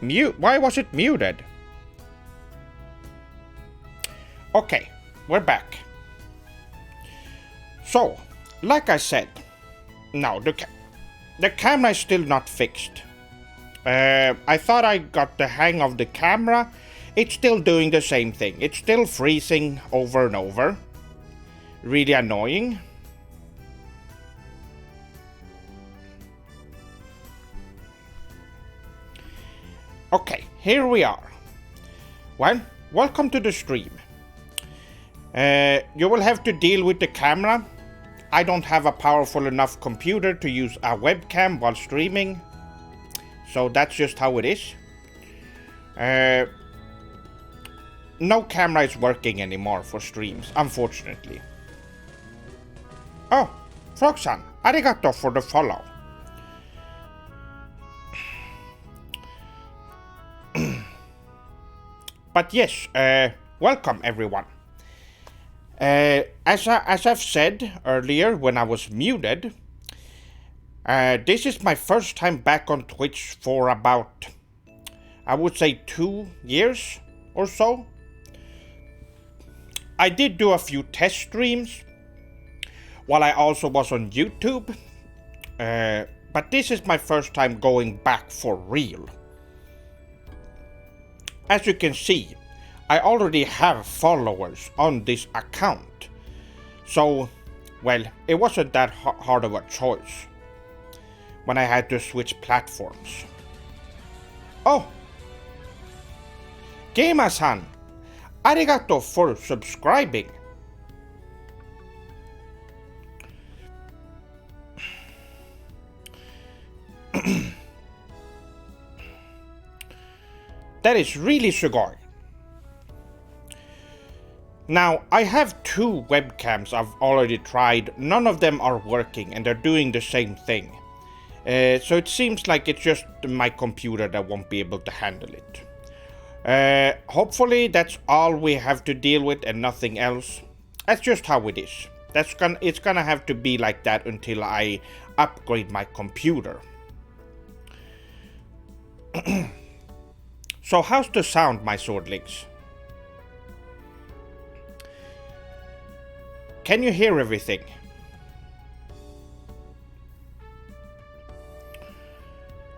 Why was it muted? Okay, we're back. So, like I said, no, the camera is still not fixed. I thought I got the hang of the camera. It's still doing the same thing. It's still freezing over and over. Really annoying. Okay, here we are. Well, welcome to the stream. You will have to deal with the camera. I don't have a powerful enough computer to use a webcam while streaming. So that's just how it is. No camera is working anymore for streams, unfortunately. Oh, Frogsan, arigato for the follow. But yes, welcome everyone. As I've said earlier when I was muted, this is my first time back on Twitch for about, I would say 2 years or so. I did do a few test streams while I also was on YouTube, but this is my first time going back for real. As you can see, I already have followers on this account, so, well, it wasn't that hard of a choice when I had to switch platforms. Oh! Gamer-san, arigato for subscribing. That is really sugoi. Now, I have 2 webcams I've already tried. None of them are working and they're doing the same thing. So it seems like it's just my computer that won't be able to handle it. Hopefully that's all we have to deal with and nothing else. That's just how it is. It's gonna have to be like that until I upgrade my computer. So how's the sound, my swordlings? Can you hear everything?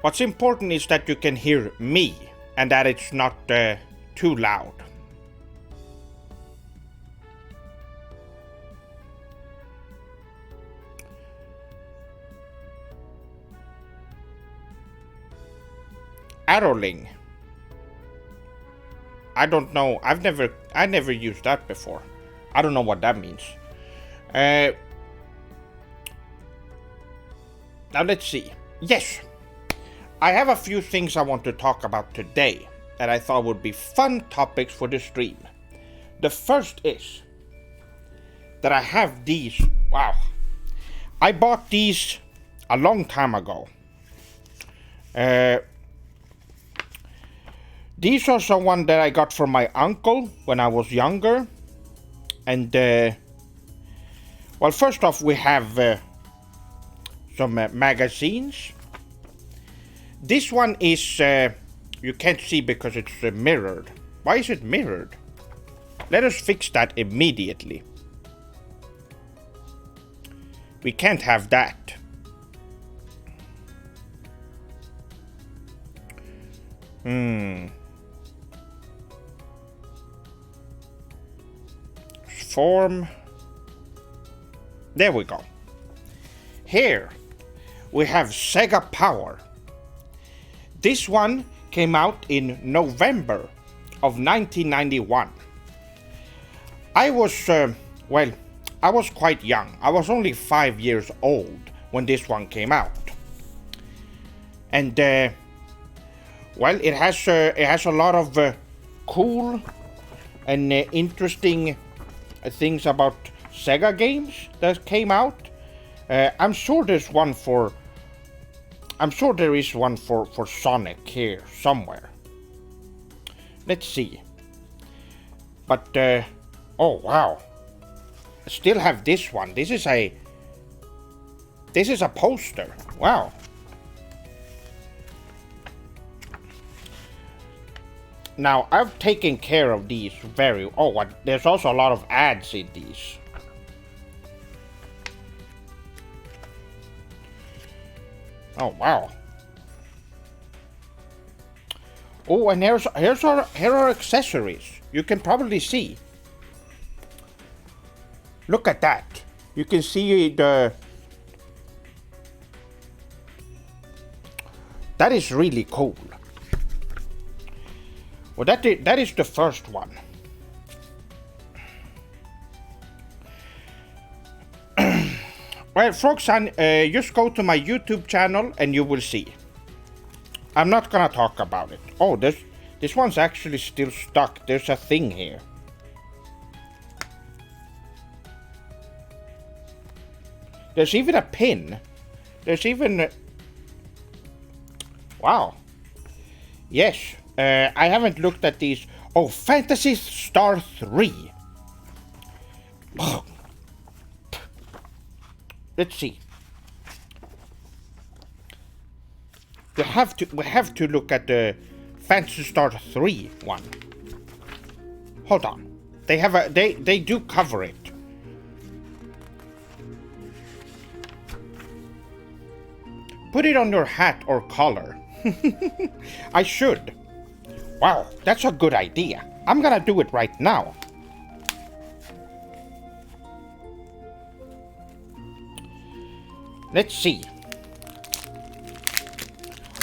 What's important is that you can hear me and that it's not too loud. Arrowling. I don't know. I never used that before. I don't know what that means. Now let's see. Yes, I have a few things I want to talk about today that I thought would be fun topics for the stream. The first is that I have these. Wow. I bought these a long time ago. These are someone that I got from my uncle when I was younger. And, well, first off, we have some magazines. This one is, you can't see because it's mirrored. Why is it mirrored? Let us fix that immediately. We can't have that. Form. There we go. Here we have Sega Power. This one came out in November of 1991. I was, well, I was quite young. I was only 5 years old when this one came out. And, well, it has a lot of cool and interesting things about Sega games that came out. I'm sure there is one for Sonic here somewhere. Let's see. But oh wow, I still have this one. This is a poster. Wow. Now, I've taken care of these very... Oh, there's also a lot of ads in these. Oh, wow. Oh, and here are accessories. You can probably see. Look at that. You can see the... That is really cool. Well, that is the first one. Well, Frogson, just go to my YouTube channel and you will see. I'm not gonna talk about it. Oh, this one's actually still stuck. There's a thing here. There's even a pin. There's even... Wow. Yes. I haven't looked at these. Oh, Phantasy Star 3. Let's see. We have to look at the Phantasy Star 3 one. Hold on. They do cover it. Put it on your hat or collar. I should. Wow, that's a good idea. I'm gonna do it right now. Let's see.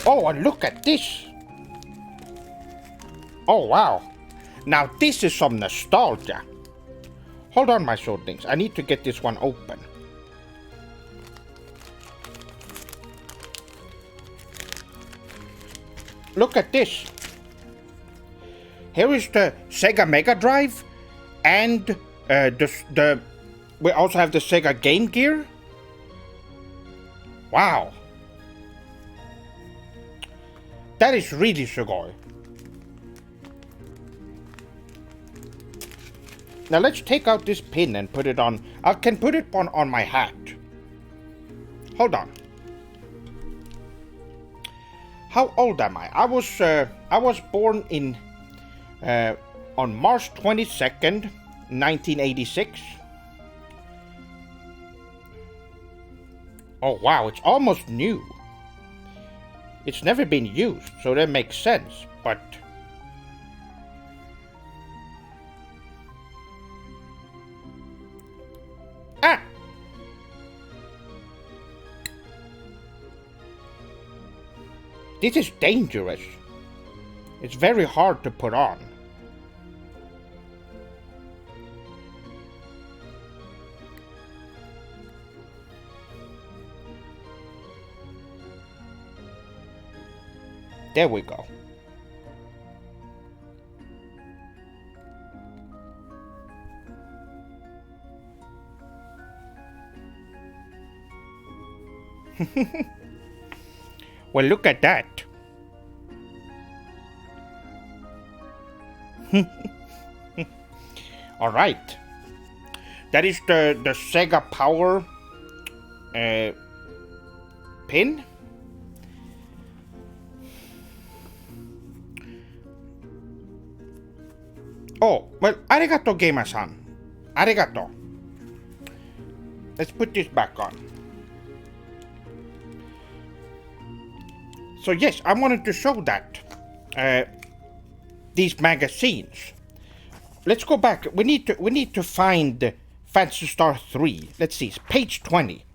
Oh, and look at this. Oh, wow. Now this is some nostalgia. Hold on, my swordlings. I need to get this one open. Look at this. Here is the Sega Mega Drive, and we also have the Sega Game Gear. Wow. That is really sugoi. Now let's take out this pin and put it on. I can put it on my hat. Hold on. How old am I? I was born in on March 22nd, 1986. Oh wow, it's almost new. It's never been used, so that makes sense, but... Ah! This is dangerous. It's very hard to put on. There we go. Well, look at that. All right. That is the Sega Power pin. Oh, well, arigato, gamer-san. Arigato. Let's put this back on. So yes, I wanted to show that. These magazines. Let's go back. We need to find Phantasy Star 3. Let's see, it's page 20.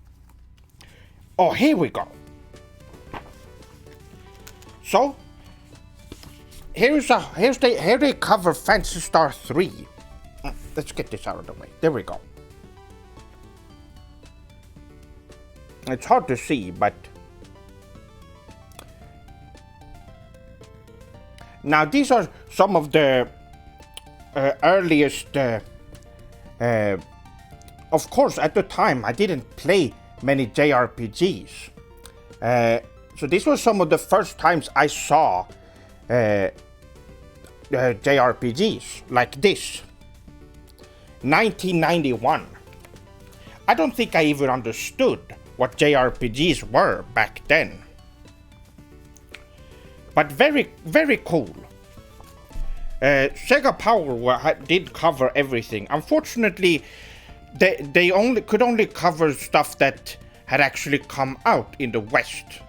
Oh, here we go. So here they cover Phantasy Star 3. Let's get this out of the way. There we go. It's hard to see, but now these are some of the earliest. Of course, at the time I didn't play many JRPGs, so this was some of the first times I saw JRPGs like this. 1991. I don't think I even understood what JRPGs were back then. But very, very cool. Sega Power did cover everything. Unfortunately, they could only cover stuff that had actually come out in the West.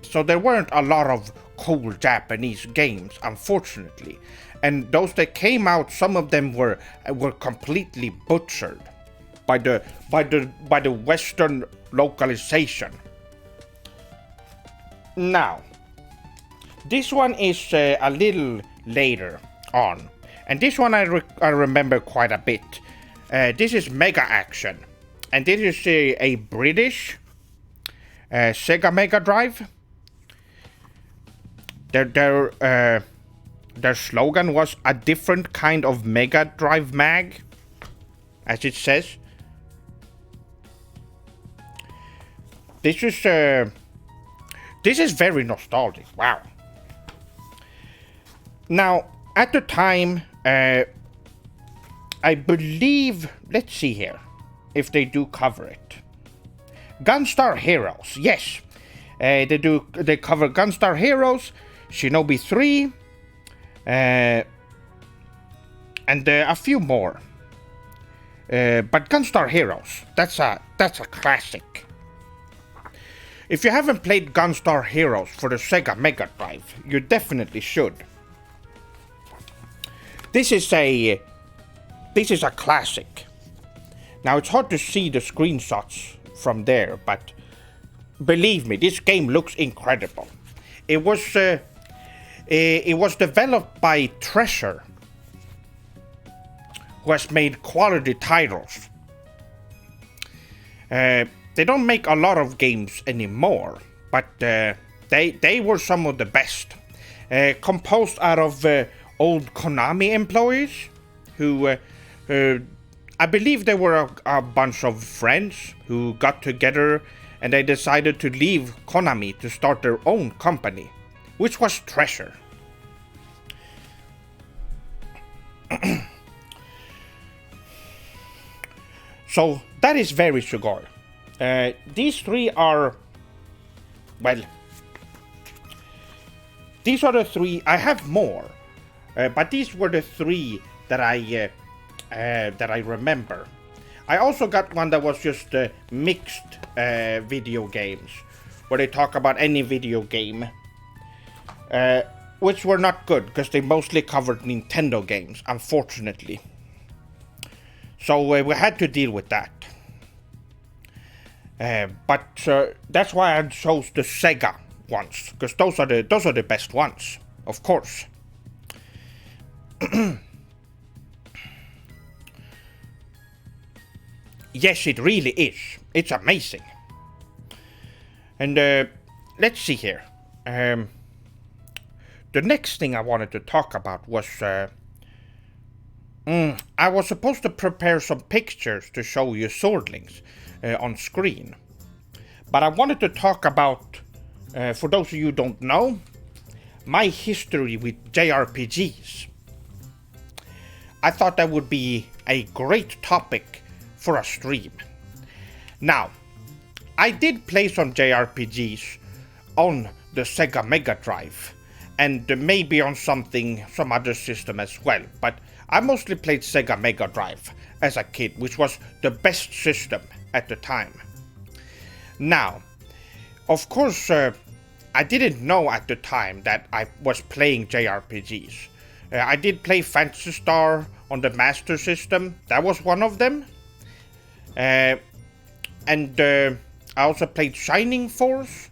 So there weren't a lot of cool Japanese games, unfortunately. And those that came out, some of them were completely butchered by the Western localization. Now, this one is a little later on, and this one I remember quite a bit. This is Mega Action, and this is a British Sega Mega Drive. Their slogan was a different kind of Mega Drive mag, as it says. This is very nostalgic. Wow. Now, at the time, I believe, let's see here, if they do cover it. Gunstar Heroes, yes. They cover Gunstar Heroes, Shinobi 3, and a few more. But Gunstar Heroes, that's a classic. If you haven't played Gunstar Heroes for the Sega Mega Drive, you definitely should. This is a classic. Now, it's hard to see the screenshots from there, but believe me, this game looks incredible. It was developed by Treasure, who has made quality titles. They don't make a lot of games anymore, but they were some of the best. Composed out of old Konami employees who, I believe they were a bunch of friends who got together and they decided to leave Konami to start their own company, which was Treasure. So that is very Sugoi. These three are, well, these are the three. I have more, but these were the three that I remember. I also got one that was just mixed video games, where they talk about any video game, which were not good because they mostly covered Nintendo games, unfortunately. So we had to deal with that. But that's why I chose the Sega ones, because those are the best ones, of course. Yes, it really is. It's amazing. And let's see here. The next thing I wanted to talk about was I was supposed to prepare some pictures to show you Swordlings on screen. But I wanted to talk about, for those of you who don't know, my history with JRPGs. I thought that would be a great topic for a stream. Now, I did play some JRPGs on the Sega Mega Drive, and maybe on some other system as well, but I mostly played Sega Mega Drive as a kid, which was the best system at the time. Now, of course, I didn't know at the time that I was playing JRPGs. I did play Phantasy Star on the Master System. That was one of them. And I also played Shining Force,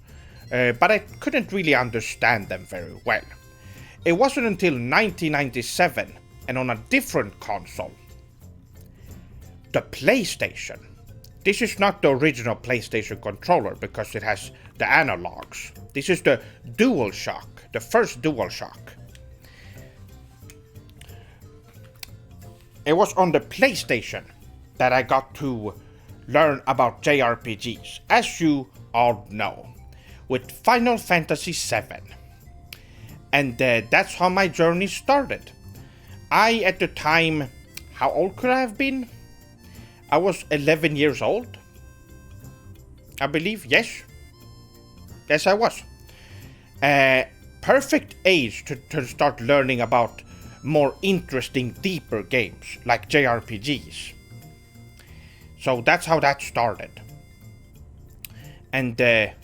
but I couldn't really understand them very well. It wasn't until 1997, and on a different console, the PlayStation. This is not the original PlayStation controller because it has the analogs. This is the DualShock, the first DualShock. It was on the PlayStation that I got to learn about JRPGs, as you all know, with Final Fantasy VII. And that's how my journey started. I, at the time, how old could I have been? I was 11 years old, I believe, yes. Yes, I was. Perfect age to start learning about more interesting, deeper games like JRPGs. So that's how that started. And I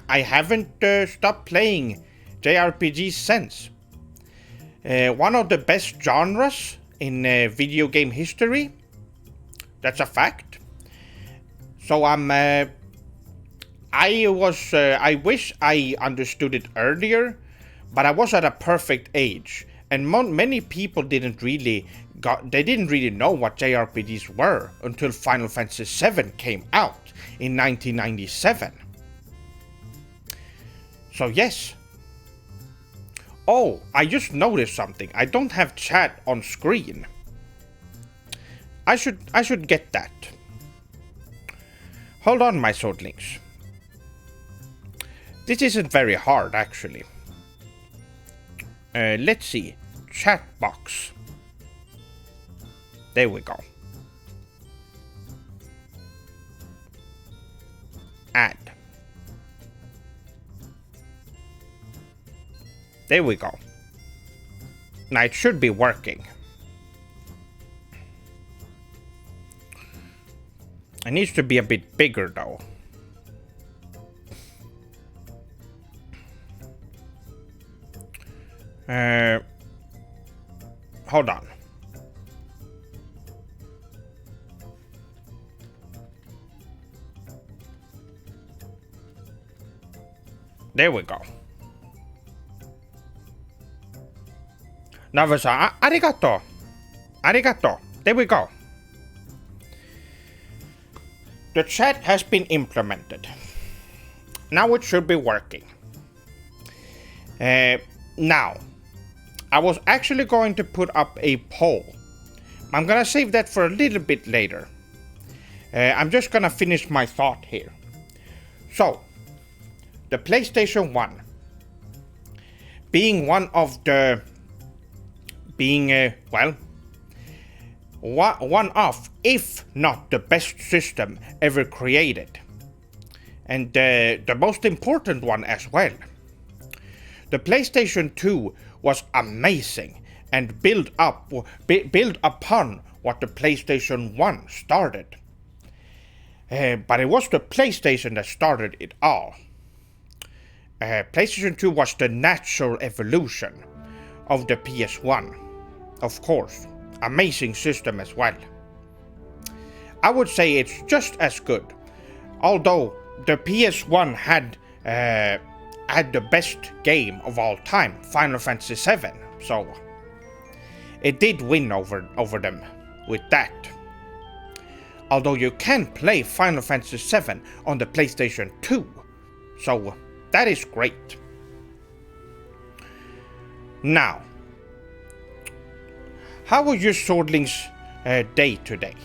haven't stopped playing JRPGs since. One of the best genres in video game history. That's a fact. So I wish I understood it earlier, but I was at a perfect age, and many people didn't really know what JRPGs were until Final Fantasy VII came out in 1997. So yes. Oh, I just noticed something. I don't have chat on screen. I should get that. Hold on, my swordlings. This isn't very hard, actually. Let's see. Chat box. There we go. Add. There we go. Now it should be working. It needs to be a bit bigger though. Hold on. There we go. Nava-san, arigato. Arigato. There we go. The chat has been implemented. Now it should be working. Now, I was actually going to put up a poll. I'm gonna save that for a little bit later. I'm just gonna finish my thought here. So, the PlayStation 1 being one of the one of, if not the best system ever created. And the most important one as well. The PlayStation 2 was amazing and built upon what the PlayStation 1 started. But it was the PlayStation that started it all. PlayStation 2 was the natural evolution of the PS1. Of course, amazing system as well. I would say it's just as good, although the PS1 had the best game of all time, Final Fantasy VII, so it did win over them with that. Although you can play Final Fantasy VII on the PlayStation 2, so that is great. Now, how was your swordling's day today?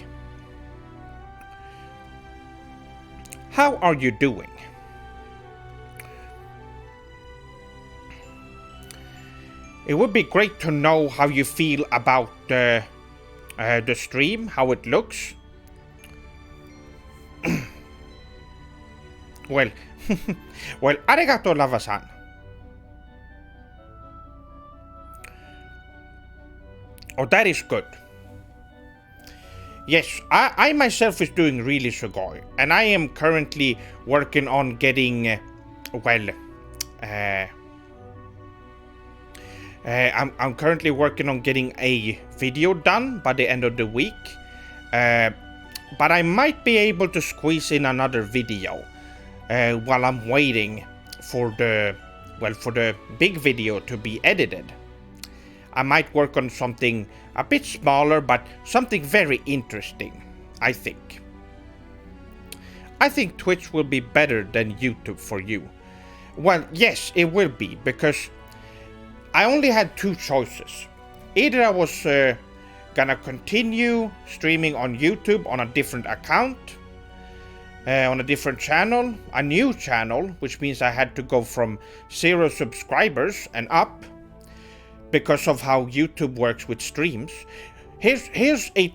How are you doing? It would be great to know how you feel about the stream, how it looks. Well, arigato, Lava-san. Oh, that is good. Yes, I myself is doing really sugoi, and I am currently working on getting, I'm currently working on getting a video done by the end of the week, but I might be able to squeeze in another video while I'm waiting for the big video to be edited. I might work on something a bit smaller, but something very interesting, I think. I think Twitch will be better than YouTube for you. Well, yes, it will be, because I only had two choices. Either I was gonna continue streaming on YouTube on a different account, on a different channel, a new channel, which means I had to go from 0 subscribers and up, because of how YouTube works with streams. Here's a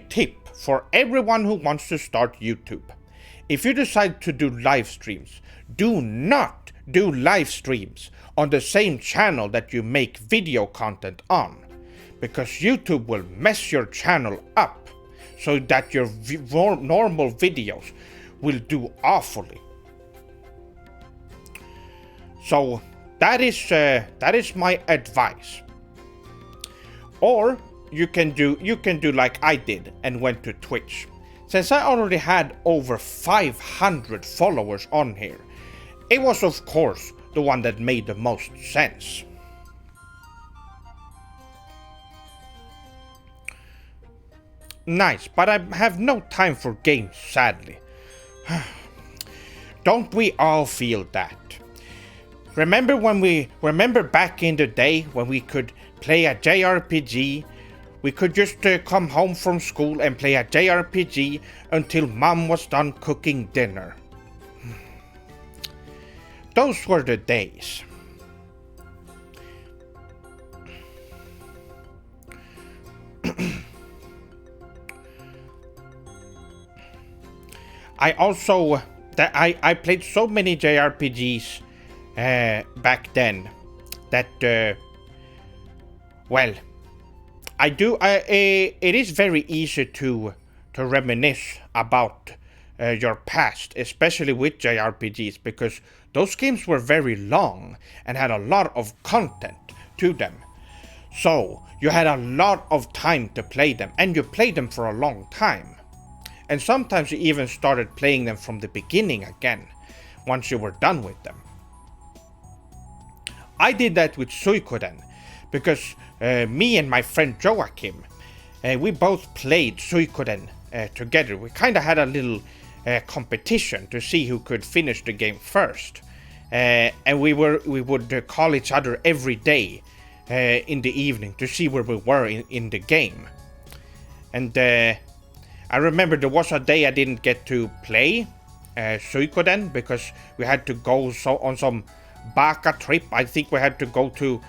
tip for everyone who wants to start YouTube. If you decide to do live streams, do not do live streams on the same channel that you make video content on, because YouTube will mess your channel up so that your normal videos will do awfully. So that is my advice. Or you can do like I did and went to Twitch. Since I already had over 500 followers on here, it was of course the one that made the most sense. Nice, but I have no time for games, sadly. Don't we all feel that? Remember back in the day when we could play a JRPG? We could just come home from school and play a JRPG until mom was done cooking dinner. Those were the days. I played so many JRPGs back then that it is very easy to reminisce about your past, especially with JRPGs, because those games were very long and had a lot of content to them. So you had a lot of time to play them, and you played them for a long time. And sometimes you even started playing them from the beginning again, once you were done with them. I did that with Suikoden, because me and my friend Joachim, we both played Suikoden together. We kind of had a little competition to see who could finish the game first. And we would call each other every day in the evening to see where we were in the game. And I remember there was a day I didn't get to play Suikoden because we had to go on some Baka trip. I think we had to go to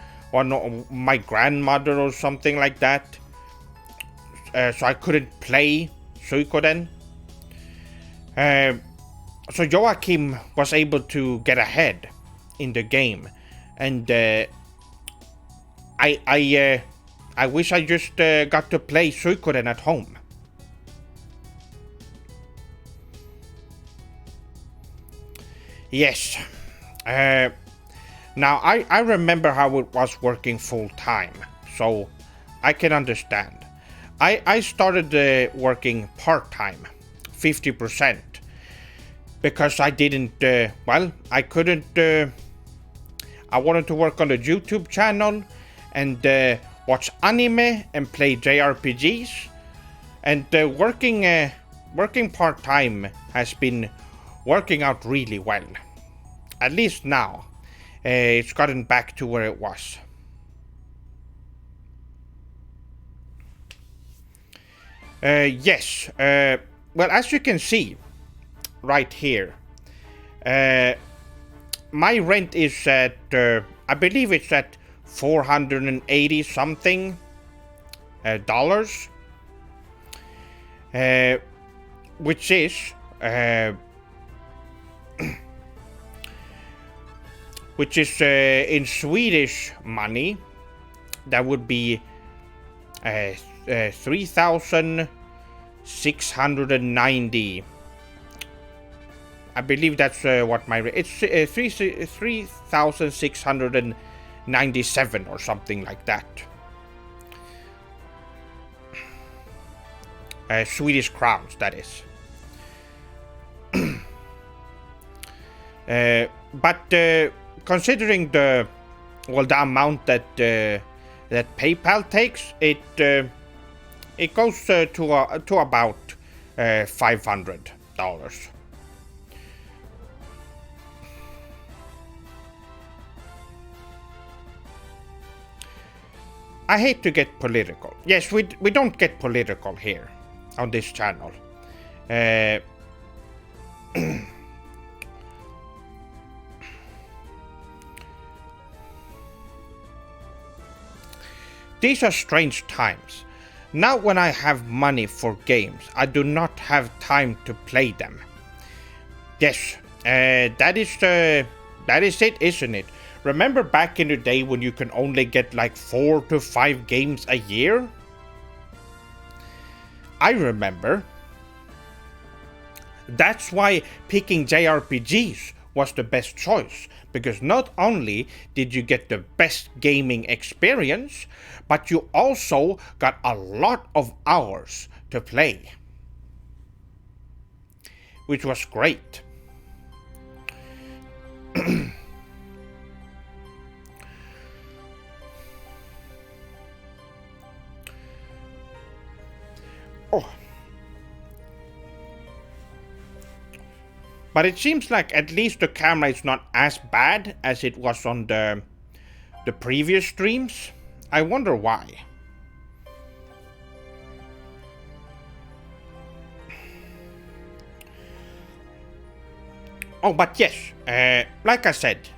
my grandmother or something like that. So I couldn't play Suikoden. So Joachim was able to get ahead in the game, and I wish I just got to play Suikoden at home. Yes. Now I remember how it was working full time, so I can understand. I started working part time, 50%, because I didn't. I couldn't. I wanted to work on the YouTube channel and watch anime and play JRPGs, and working part time has been working out really well. At least now, it's gotten back to where it was. Yes. Well, as you can see, right here, my rent is at, I believe it's at $480 something dollars, which is in Swedish money, that would be 3,690. I believe that's what my it's 3,697 or something like that. Swedish crowns, that is. But considering the amount that PayPal takes, it goes to about $500. I hate to get political. Yes, we don't get political here on this channel. These are strange times. Now when I have money for games, I do not have time to play them. Yes, that is That is it, isn't it? Remember back in the day when you can only get like 4 to 5 games a year? I remember. That's why picking JRPGs was the best choice, because not only did you get the best gaming experience, but you also got a lot of hours to play. Which was great. Oh. But it seems like at least the camera is not as bad as it was on the previous streams. I wonder why. Oh, but yes, like I said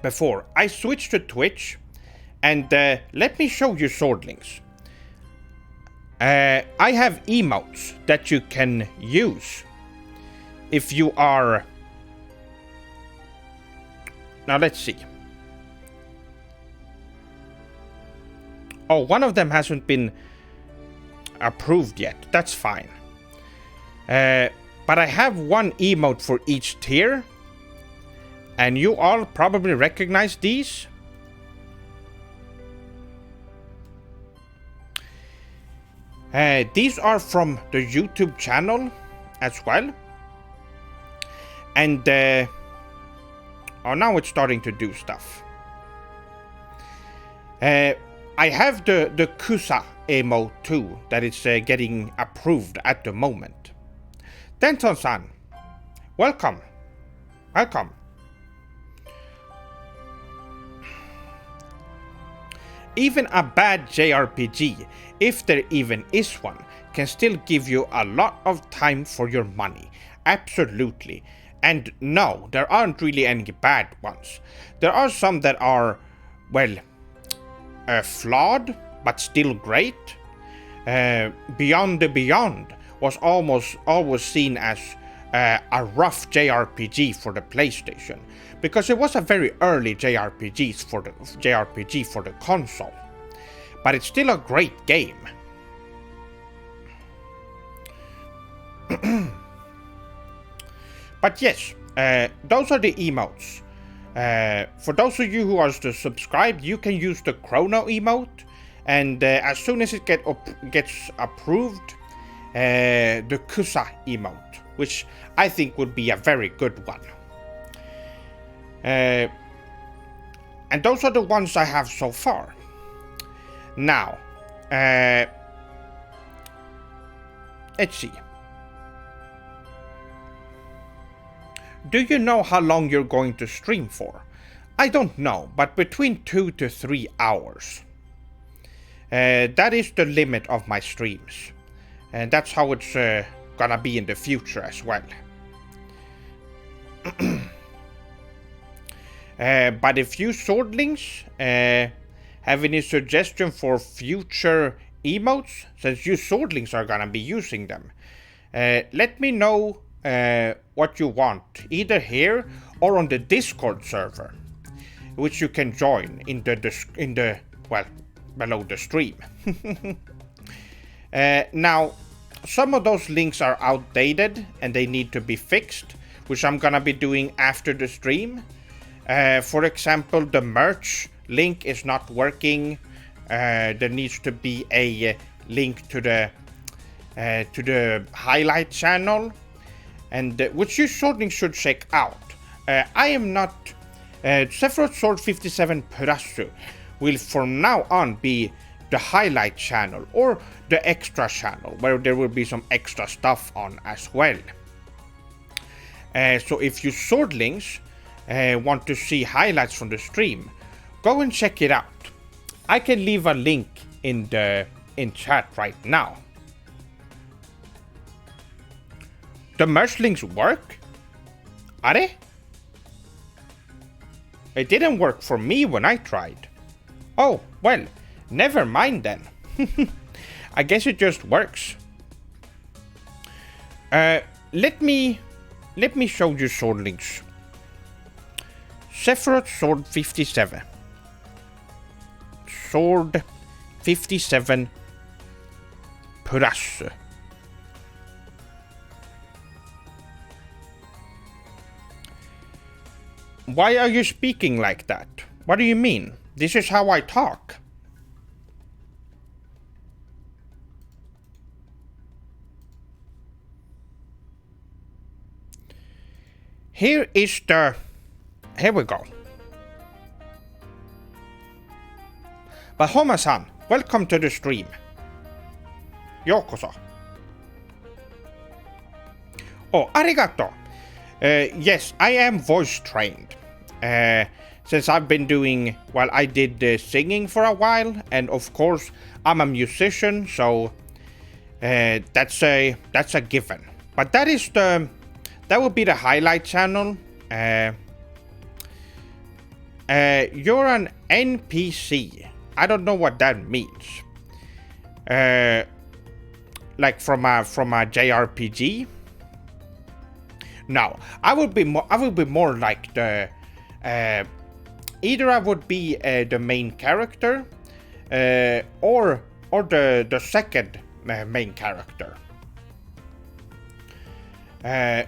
before, I switched to Twitch, and let me show you Swordlings. I have emotes that you can use if you are... Now let's see. Oh, one of them hasn't been approved yet. That's fine. But I have one emote for each tier. And you all probably recognize these. These are from the YouTube channel as well. And oh, now it's starting to do stuff. I have the Kusa emote too, that is getting approved at the moment. Denton-san, welcome. Welcome. Even a bad JRPG, if there even is one, can still give you a lot of time for your money. Absolutely. And no, there aren't really any bad ones. There are some that are, well, flawed, but still great. Beyond the Beyond was almost always seen as a rough JRPG for the PlayStation, because it was a very early JRPG for the console. But it's still a great game. But yes, those are the emotes. For those of you who are subscribed, you can use the Chrono emote, and as soon as it gets approved, the Kusa emote, which I think would be a very good one. And those are the ones I have so far. Now, let's see. Do you know how long you're going to stream for? I don't know, but between 2 to 3 hours. That is the limit of my streams. And that's how it's gonna be in the future as well. But if you Swordlings have any suggestion for future emotes, since you Swordlings are gonna be using them, let me know what you want, either here or on the Discord server, which you can join in the well, below the stream. Now, some of those links are outdated and they need to be fixed, which I'm gonna be doing after the stream. For example, the merch link is not working. There needs to be a link to the highlight channel, and which you certainly should check out. I am not... Sephiroth Sword 57 Purasu will from now on be the highlight channel, or the extra channel, where there will be some extra stuff on as well. So if you Swordlings want to see highlights from the stream, go and check it out. I can leave a link in chat right now. The merch links work? Are they? It didn't work for me when I tried. Oh, well, never mind then. I guess it just works. Let me show you Swordlings Sephiroth Sword 57. Sword 57 Plus. Why are you speaking like that? What do you mean? This is how I talk. Here we go. Bahoma-san, welcome to the stream. Yokoso. Oh, arigato. Yes, I am voice trained. Since I've been doing, well, I did singing for a while, and of course, I'm a musician, so that's a given. But that would be the highlight channel. You're an NPC. I don't know what that means. Like from a JRPG. No, I would be more like the. Either I would be the main character, or the second main character.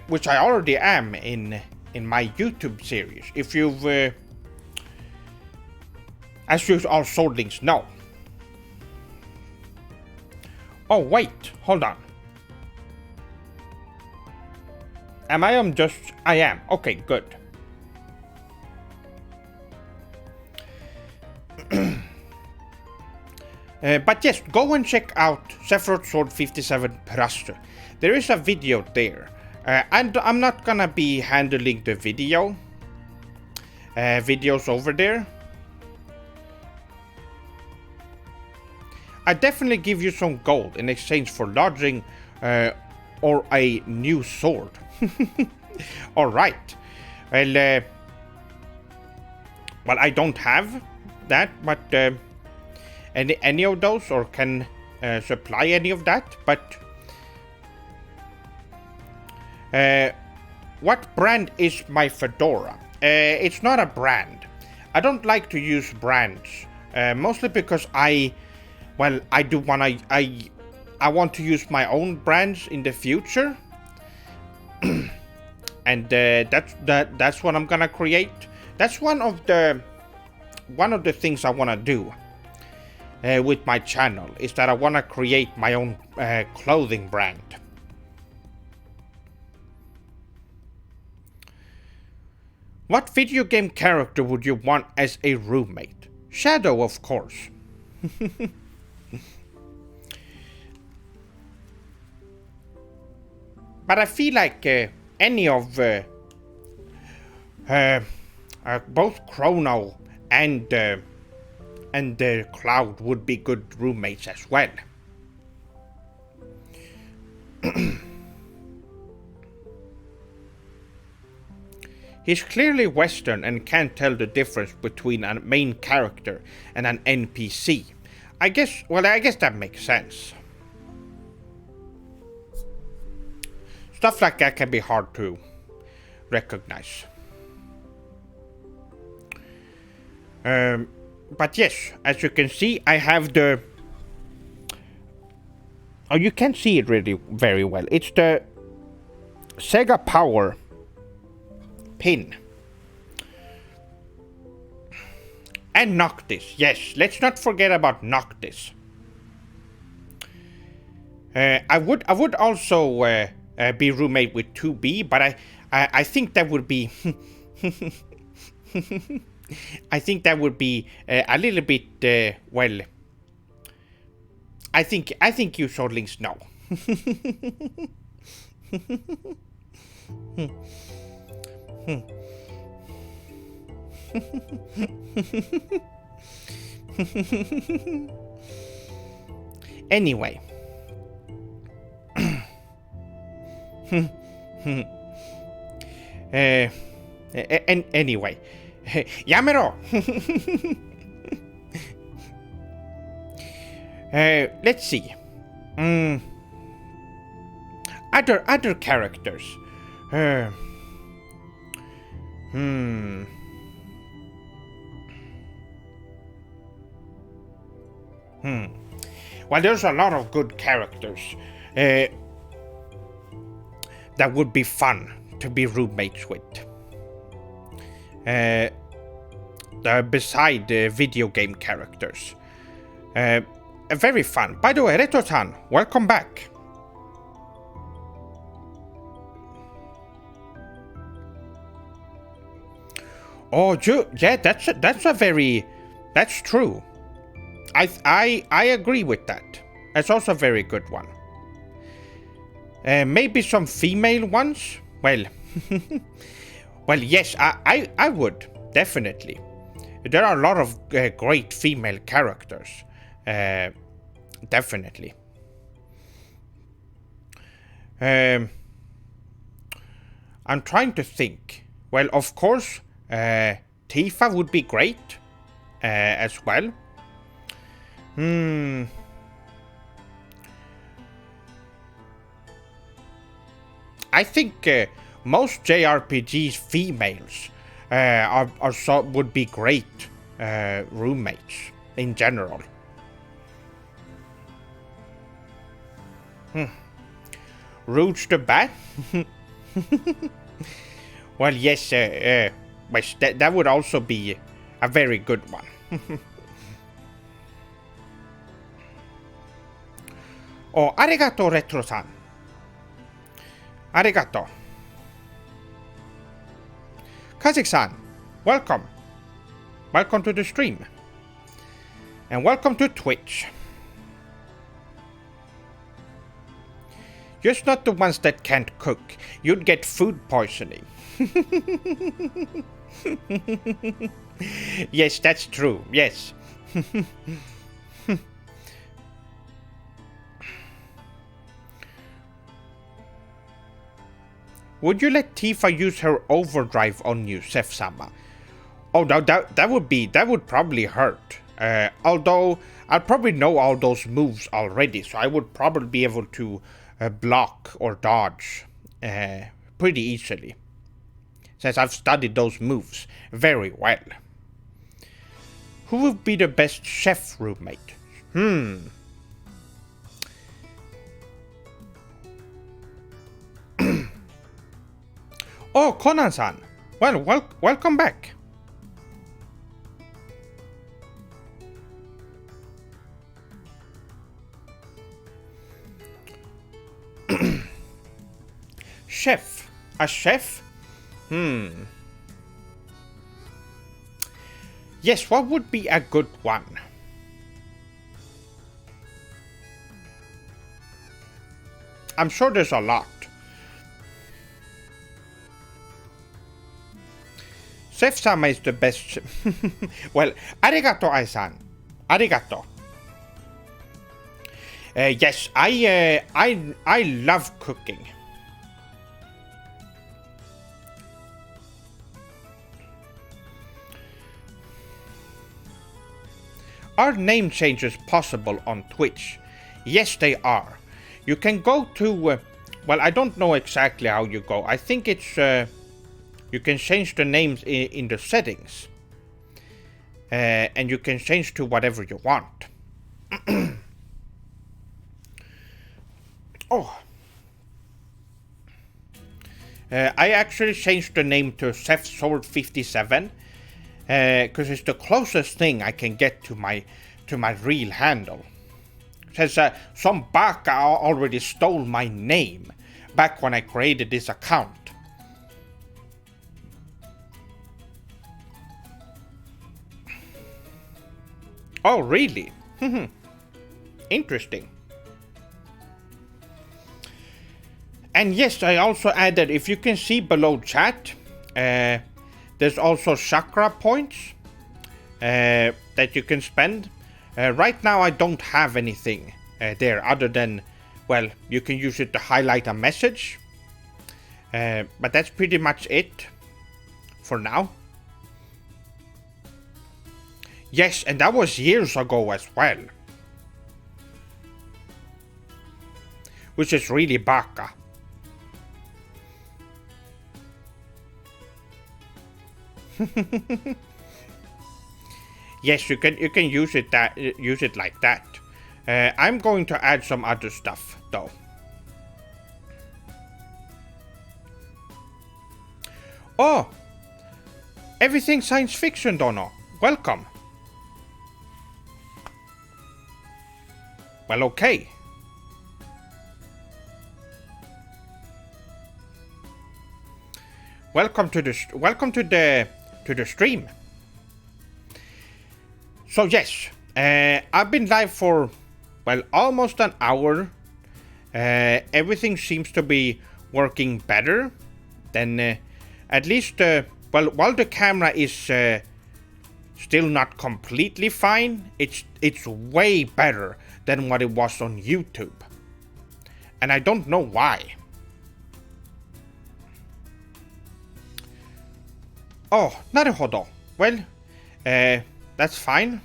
Which I already am in my YouTube series. If you've, as you all Swordlings know. Oh wait, hold on. Am I I am. Okay, good. But yes, go and check out Sephiroth Sword 57 Plus. There is a video there. And I'm not gonna be handling the videos over there. I definitely give you some gold in exchange for lodging or a new sword. Alright. Well, I don't have that, but any of those, or can supply any of that, but what brand is my fedora? It's not a brand. I don't like to use brands, mostly because I want to use my own brands in the future, and that's what I'm gonna create. That's one of the things I wanna do with my channel, is that I wanna create my own clothing brand. What video game character would you want as a roommate? Shadow, of course. But I feel like any of both Chrono and Cloud would be good roommates as well. He's clearly Western and can't tell the difference between a main character and an NPC. I guess that makes sense. Stuff like that can be hard to recognize. But yes, as you can see, I have the... Oh, you can't see it really very well. It's the Sega Power pin. And Noctis, yes, let's not forget about Noctis. I would also be roommate with 2B, but I think that would be I think that would be a little bit well. I think you Swordlings know. Anyway. Anyway. Yamero! Let's see. Other characters. Well, there's a lot of good characters that would be fun to be roommates with. Beside the video game characters. Very fun. By the way, Reto-san, welcome back. Oh, yeah, that's true. I agree with that. That's also a very good one. Maybe some female ones? Well, well, yes, I would, definitely. There are a lot of great female characters. Definitely. I'm trying to think. Well, of course, Tifa would be great as well. I think most JRPGs females would be great roommates in general. Rouge the Bat? Well, yes, that would also be a very good one. Oh, arigato, Retro-san. Arigato. Kazik-san, welcome. Welcome to the stream. And welcome to Twitch. Just not the ones that can't cook. You'd get food poisoning. Yes, that's true. Yes. Would you let Tifa use her overdrive on you, seph-sama? Oh, no, that would probably hurt. Although I'll probably know all those moves already, so I would probably be able to block or dodge pretty easily, since I've studied those moves very well. Who would be the best chef roommate? Oh, Conan-san. Well, welcome back. Chef. A chef? Yes, what would be a good one? I'm sure there's a lot. Seph-sama is the best. Well, arigato, Ai-san. Arigato. Yes, I love cooking. Are name changes possible on Twitch? Yes, they are. You can go to, well, I don't know exactly how you go. I think it's, you can change the names in the settings. And you can change to whatever you want. Oh. I actually changed the name to SephSword57. Because it's the closest thing I can get to my real handle. It says some baka already stole my name back when I created this account. Oh, really? Interesting. And yes, I also added, if you can see below chat, there's also chakra points that you can spend. Right now I don't have anything there other than, well, you can use it to highlight a message. But that's pretty much it for now. Yes, and that was years ago as well. Which is really baka. Yes, you can use it like that. I'm going to add some other stuff though. Oh, everything science fiction, Dono. Welcome. Well, okay. Welcome to the stream. So yes, I've been live for almost an hour. Everything seems to be working better than at least while the camera is still not completely fine. It's way better than what it was on YouTube, and I don't know why. Oh, naruhodo. Well, that's fine.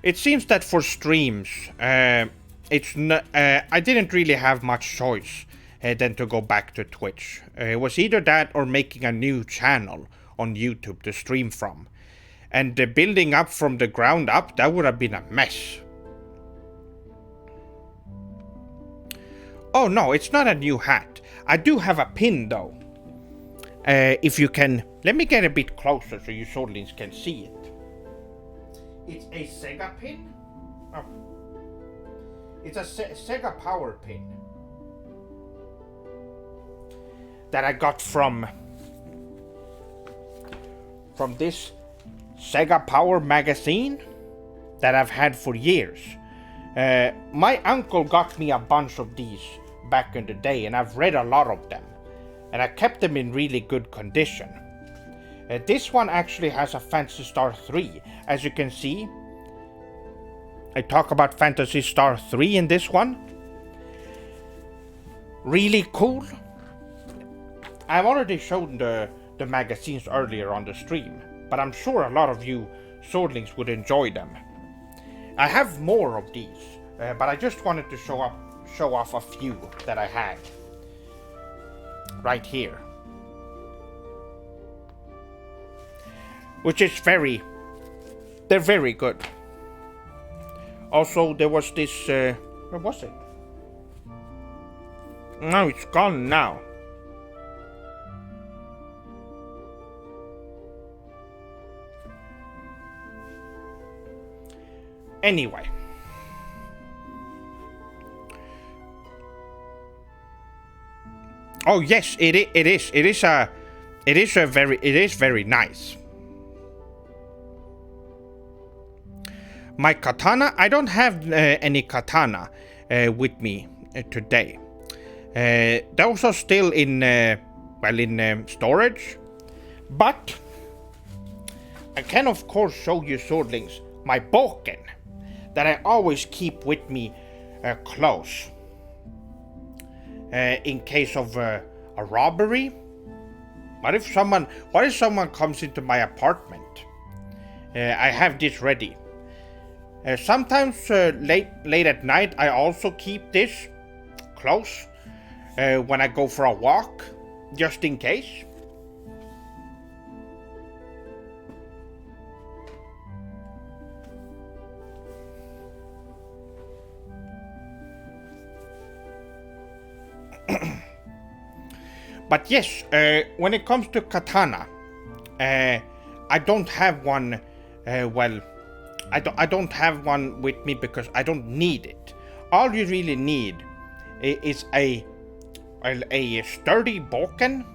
It seems that for streams, it's not. I didn't really have much choice than to go back to Twitch. It was either that or making a new channel on YouTube to stream from, and building up from the ground up, that would have been a mess. Oh no, it's not a new hat. I do have a pin though. If you can, let me get a bit closer so you swordlings can see it. It's a Sega pin. Oh. It's a Sega power pin that I got from this Sega Power magazine that I've had for years. My uncle got me a bunch of these back in the day, and I've read a lot of them, and I kept them in really good condition. This one actually has a Phantasy Star 3. As you can see, I talk about Phantasy Star 3 in this one. Really cool. I've already shown the magazines earlier on the stream, but I'm sure a lot of you swordlings would enjoy them. I have more of these, but I just wanted to show off a few that I had right here, which is they're very good. Also, there was this, where was it? No, it's gone now. Anyway. Oh yes, it is very nice. My katana, I don't have any katana with me today. Those are still in storage, but I can of course show you swordlings my boken that I always keep with me close in case of a robbery. What if someone comes into my apartment? I have this ready. Sometimes late at night I also keep this close when I go for a walk, just in case. But yes, when it comes to katana, I don't have one. I don't have one with me because I don't need it. All you really need is a sturdy boken,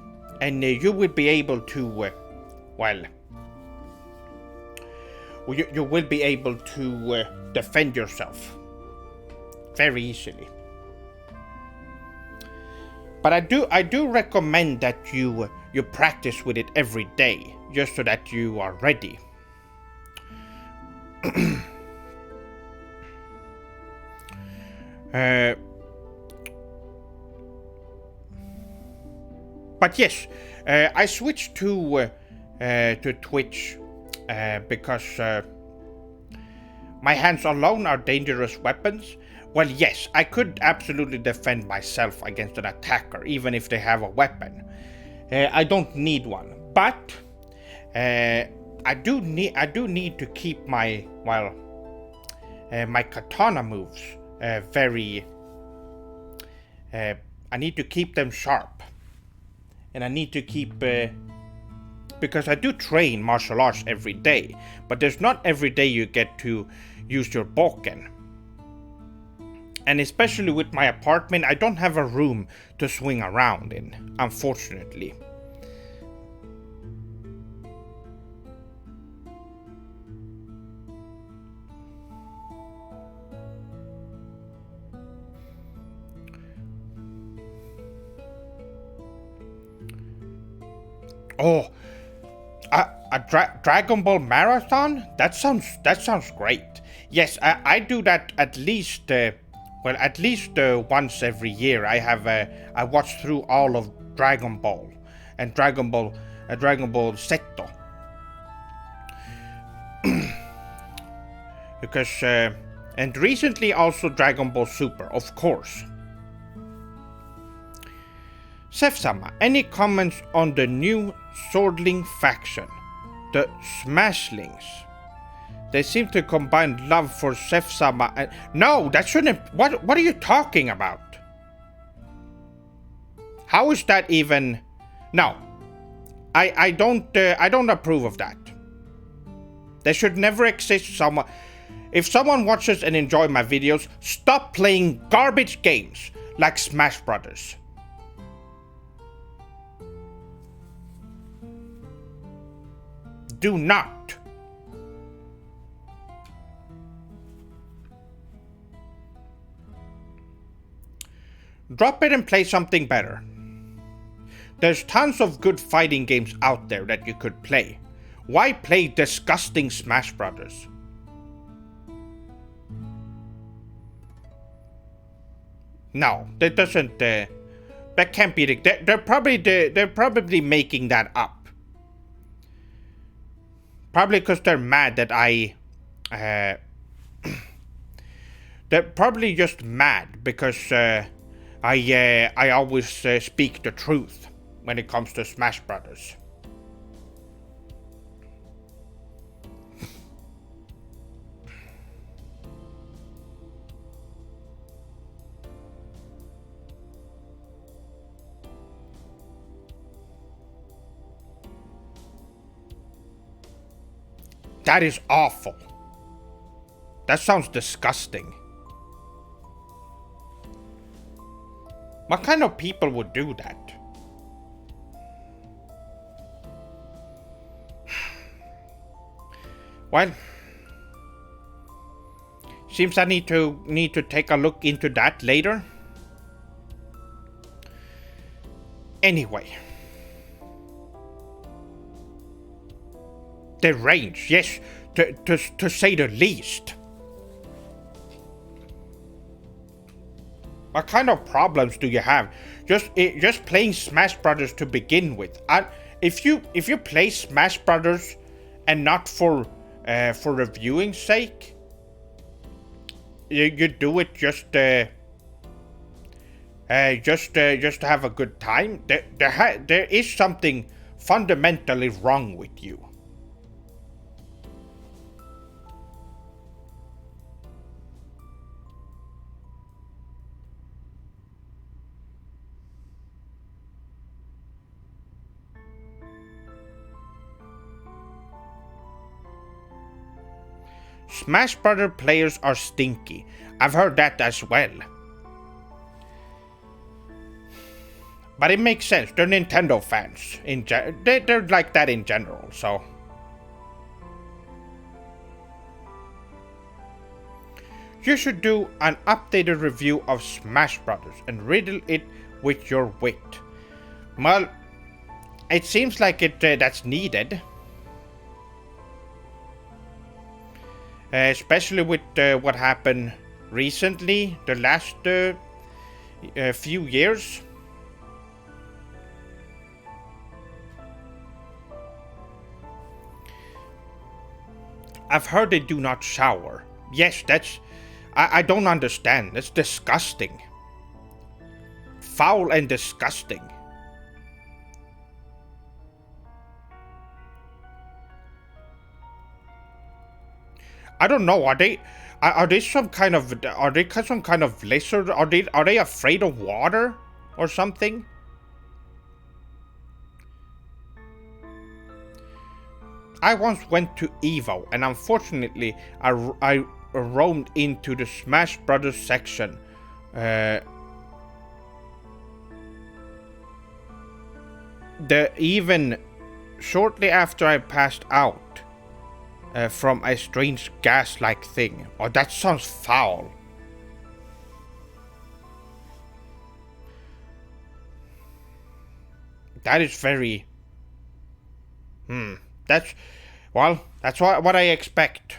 and you will be able to you will be able to defend yourself very easily. But I do recommend that you practice with it every day, just so that you are ready. But yes, I switched to Twitch because My hands alone are dangerous weapons? Well, yes, I could absolutely defend myself against an attacker, even if they have a weapon. I don't need one, but I do need to keep my my katana moves very. I need to keep them sharp, and I need to keep because I do train martial arts every day, but there's not every day you get to use your bokken. And especially with my apartment, I don't have a room to swing around in, unfortunately. Oh, a Dragon Ball marathon? That sounds great. Yes, I do that at least once every year. I watch through all of Dragon Ball and Dragon Ball Seto because and recently also Dragon Ball Super, of course. seph-sama, any comments on the new swordling faction, the Smashlings? They seem to combine love for seph-sama and... No, that shouldn't... What are you talking about? How is that even... No. I don't approve of that. There should never exist someone... If someone watches and enjoys my videos, stop playing garbage games like Smash Brothers. Do not. Drop it and play something better. There's tons of good fighting games out there that you could play. Why play disgusting Smash Brothers? No, that doesn't. That can't be. They're probably making that up. Probably because they're mad that I. They're probably just mad because I always speak the truth when it comes to Smash Brothers. That is awful. That sounds disgusting. What kind of people would do that? Well, seems I need to take a look into that later. Anyway. The range, yes, to say the least. What kind of problems do you have? Just playing Smash Brothers to begin with. If you play Smash Brothers and not for reviewing sake, you do it just to have a good time. There is something fundamentally wrong with you. Smash Brother players are stinky. I've heard that as well. But it makes sense. They're Nintendo fans. They're like that in general, so... You should do an updated review of Smash Brothers and riddle it with your wit. Well, it seems like that's needed. Especially with what happened recently, the last few years. I've heard they do not shower Yes, that's... I don't understand. That's disgusting. Foul and disgusting. I don't know. Are they some kind of lizard? Are they afraid of water or something? I once went to Evo, and unfortunately, I roamed into the Smash Brothers section. Even shortly after I passed out from a strange gas-like thing. Oh, that sounds foul. That is very... That's... Well, that's what I expect.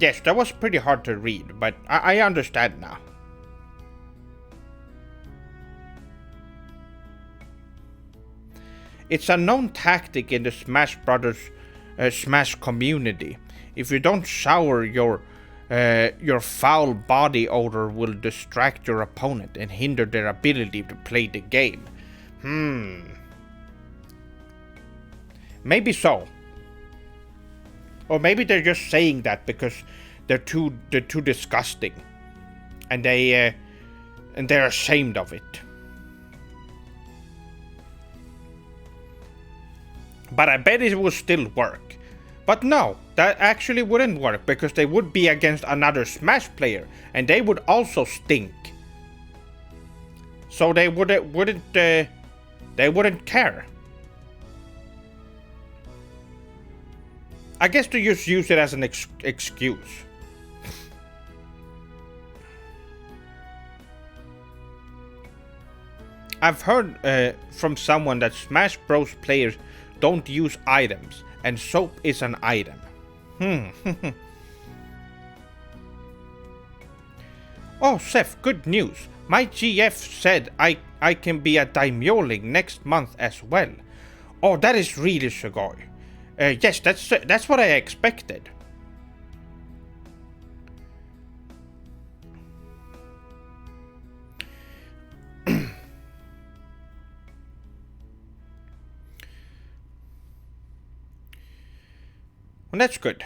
Yes, that was pretty hard to read, but I understand now. It's a known tactic in the Smash Brothers Smash community. If you don't shower, your foul body odor will distract your opponent and hinder their ability to play the game. Maybe so. Or maybe they're just saying that because they're too disgusting, and they're ashamed of it. But I bet it will still work. But no, that actually wouldn't work because they would be against another Smash player, and they would also stink. So they wouldn't care. I guess they just use it as an excuse. I've heard from someone that Smash Bros. Players don't use items, and soap is an item. Oh, Seph, good news. My GF said I can be a daimyoling next month as well. Oh, that is really sugoi. Yes, that's what I expected. Well, that's good.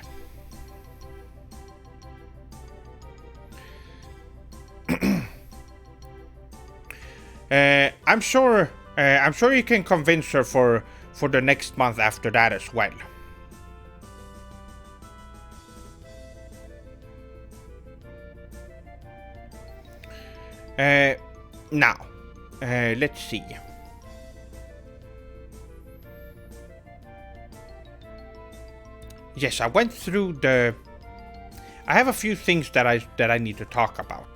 I'm sure you can convince her for the next month after that as well. Now, let's see. Yes, I went through the... I have a few things that I need to talk about.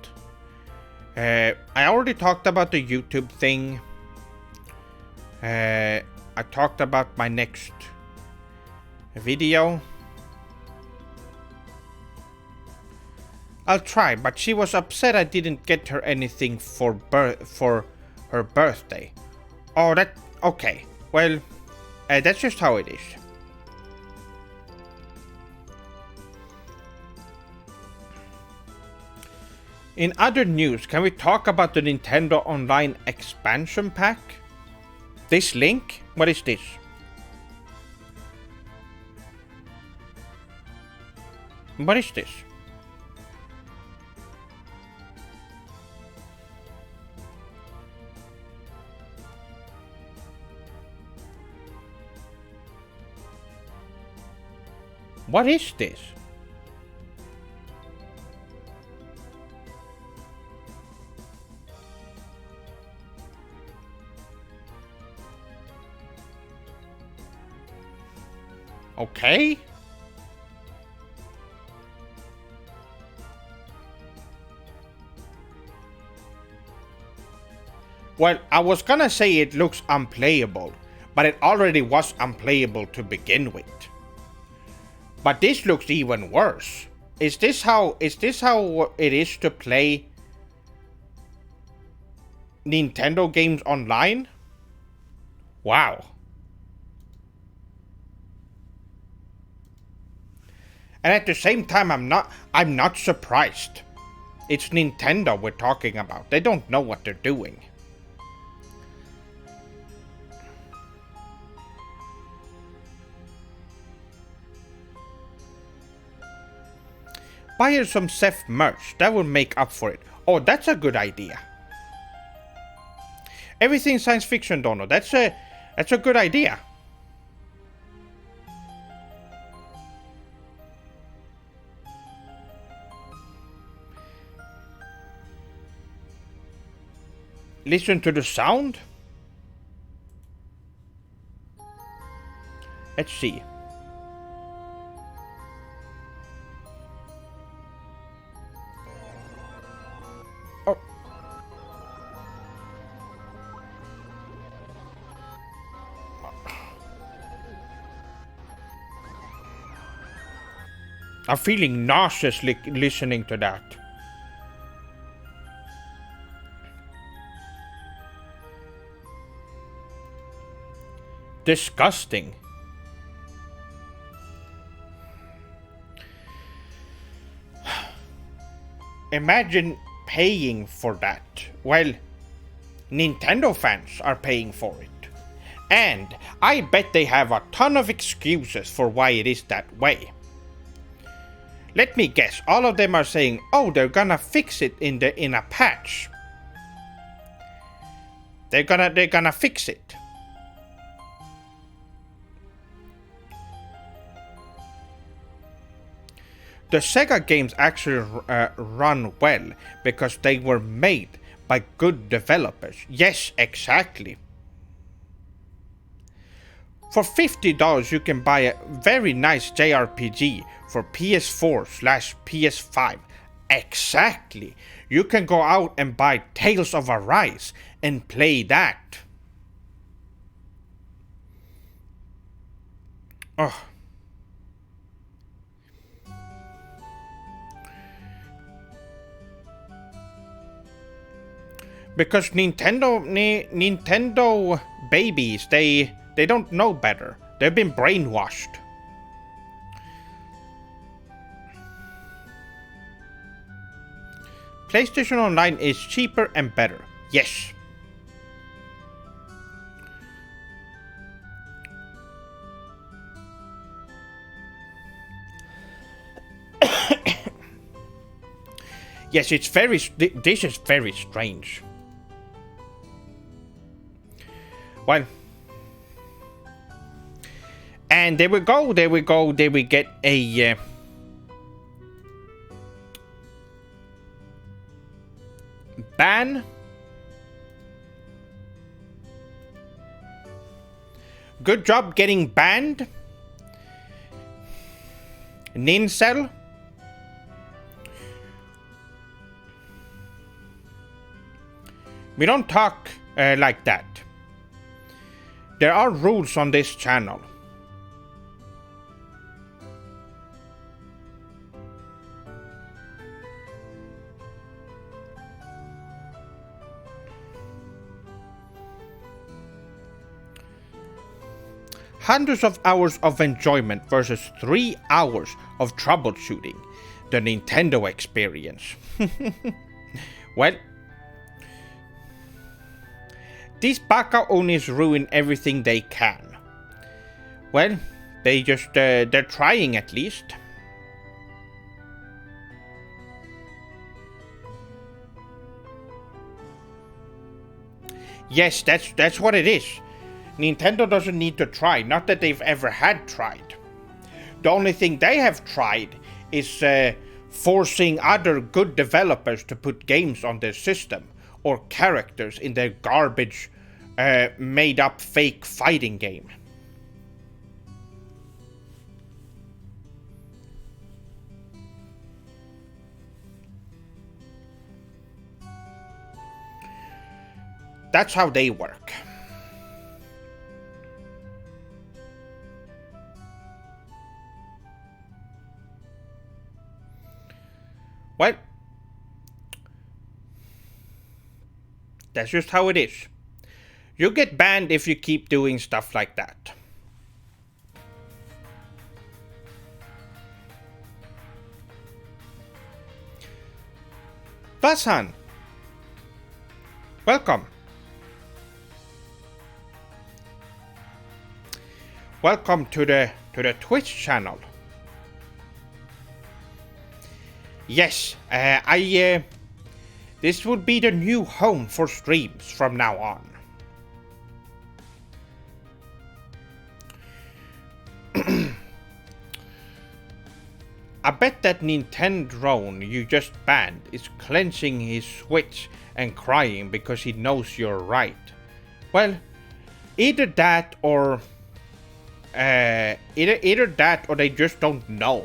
I already talked about the YouTube thing. I talked about my next video. I'll try, but she was upset I didn't get her anything for her birthday. Oh, okay. Well, that's just how it is. In other news, can we talk about the Nintendo Online expansion pack? This link? What is this? What is this? What is this? Okay. Well, I was gonna say it looks unplayable, but it already was unplayable to begin with. But this looks even worse. Is this how it is to play Nintendo games online? Wow. And at the same time, I'm not surprised. It's Nintendo we're talking about. They don't know what they're doing. Buy her some Seph merch. That will make up for it. Oh, that's a good idea. Everything science fiction, Dono. That's a good idea. Listen to the sound. Let's see. Oh. I'm feeling nauseous listening to that. Disgusting. Imagine paying for that. Well, Nintendo fans are paying for it. And I bet they have a ton of excuses for why it is that way. Let me guess, all of them are saying, oh, they're gonna fix it in a patch. They're gonna fix it. The Sega games actually run well because they were made by good developers. Yes, exactly. For $50 you can buy a very nice JRPG for PS4/PS5. Exactly. You can go out and buy Tales of Arise and play that. Oh. Because Nintendo babies, they don't know better. They've been brainwashed. PlayStation Online is cheaper and better. Yes. Yes, it's very. This is very strange. Well, and there we go. There we get a ban. Good job getting banned. Nincel. We don't talk like that. There are rules on this channel. Hundreds of hours of enjoyment versus 3 hours of troubleshooting. The Nintendo experience. Well, these baka onis ruin everything they can. Well, they're trying at least. Yes, that's what it is. Nintendo doesn't need to try, not that they've ever had tried. The only thing they have tried is forcing other good developers to put games on their system, or characters in their garbage, made-up fake fighting game. That's how they work. Well, That's just how it is. You get banned if you keep doing stuff like that. Basan, welcome. Welcome to the Twitch channel. Yes, this would be the new home for streams from now on. I bet that Nintendo drone you just banned is clenching his switch and crying because he knows you're right. Well, either that or either that or they just don't know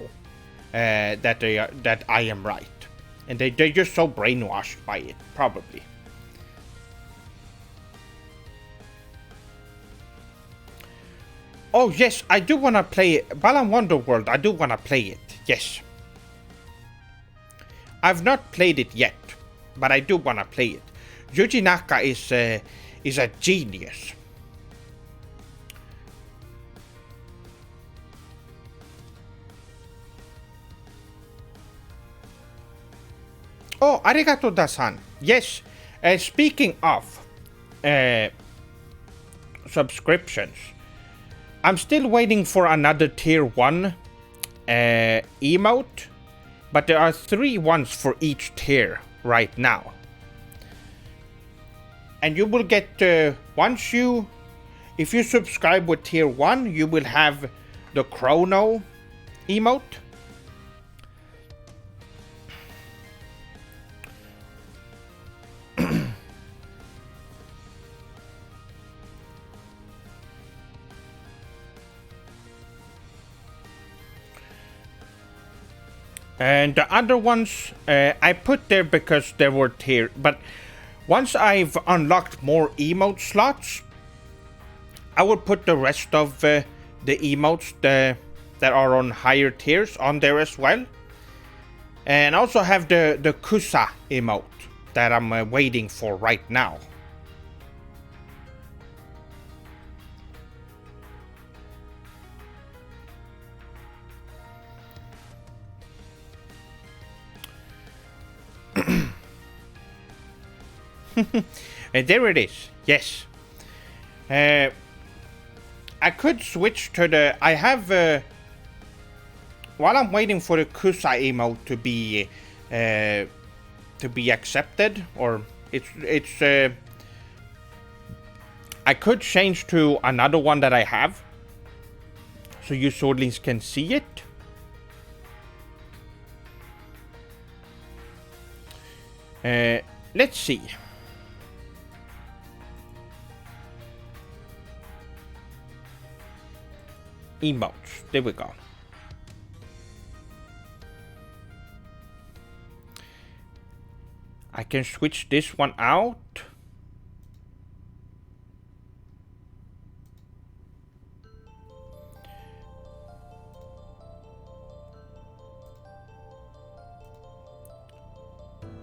that I am right, and they're just so brainwashed by it, probably. Oh yes, I do wanna play it. Balan Wonderworld, I do wanna play it. Yes. I've not played it yet, but I do wanna play it. Yuji Naka is a genius. Oh, arigato dasan. Yes. Speaking of subscriptions, I'm still waiting for another tier 1 emote, but there are 3 ones for each tier right now. And you will get, if you subscribe with tier 1, you will have the chrono emote. And the other ones I put there because they were tier, but once I've unlocked more emote slots, I will put the rest of the emotes that are on higher tiers on there as well. And also have the Kusa emote that I'm waiting for right now. And there it is. Yes. I could switch to the. I have. While I'm waiting for the Kusa emote to be accepted, or it's. I could change to another one that I have, so you Swordlings can see it. Let's see. Emotes. There we go. I can switch this one out.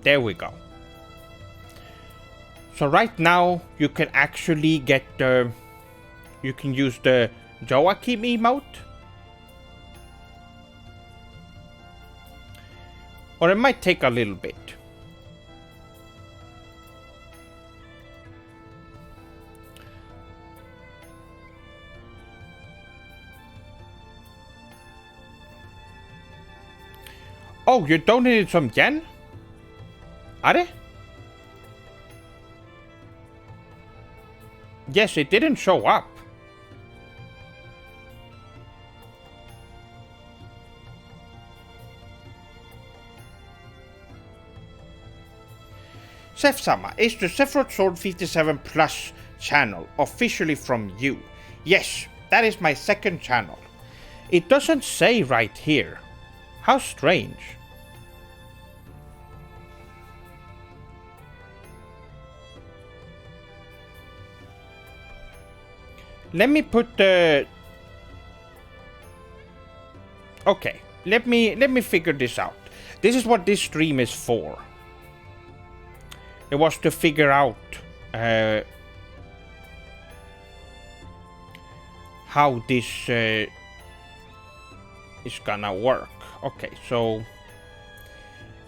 There we go. So right now you can actually get the. You can use the Joachim emote, or it might take a little bit. Oh, you donated some yen? Are? Yes, it didn't show up. seph-sama is the Sephiroth Sword 57 Plus channel, officially from you. Yes, that is my second channel. It doesn't say right here. How strange. Let me put the... Okay, let me figure this out. This is what this stream is for. It was to figure out how this is gonna work. Okay, so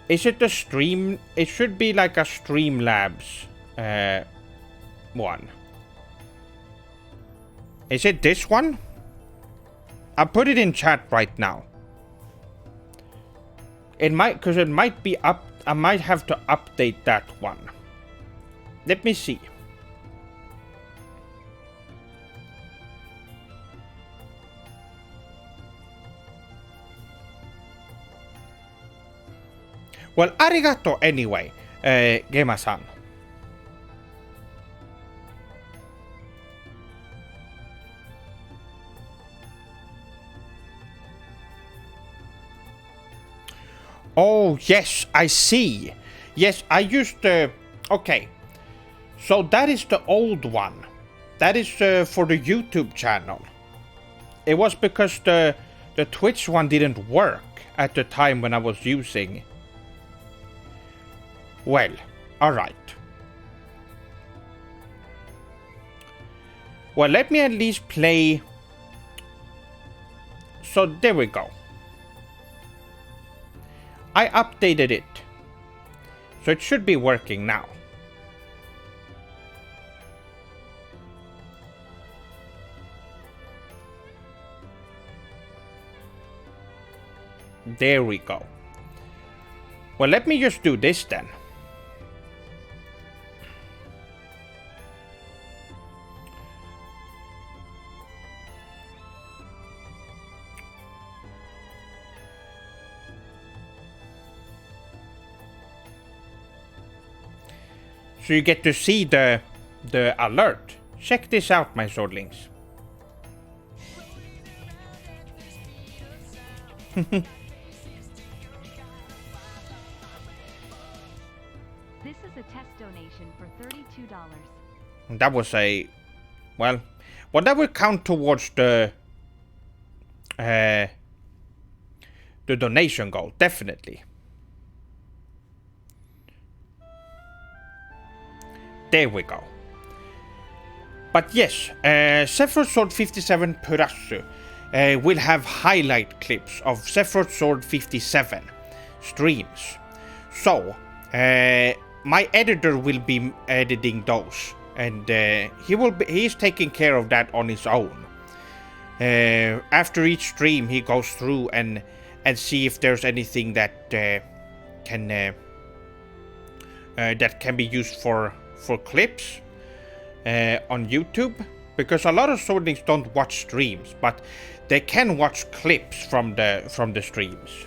is it a stream? It should be like a Streamlabs one. Is it this one? I'll put it in chat right now. It might, because it might be up. I might have to update that one. Let me see. Well, arigato anyway, Gema-san. Oh, yes, I see. Yes, I used to... Okay. So that is the old one. That is for the YouTube channel. It was because the Twitch one didn't work at the time when I was using. Well, alright. Well, let me at least play... So there we go. I updated it. So it should be working now. There we go. Well, let me just do this then. So you get to see the alert. Check this out, my swordlings. This is a test donation for $32. That was a... Well, that will count towards the donation goal, definitely. There we go. But yes, Sephiroth Sword 57 Purasu will have highlight clips of Sephiroth Sword 57 streams. So, my editor will be editing those, and he's taking care of that on his own. After each stream, he goes through and see if there's anything that can be used for clips on YouTube, because a lot of swordlings don't watch streams, but they can watch clips from the streams.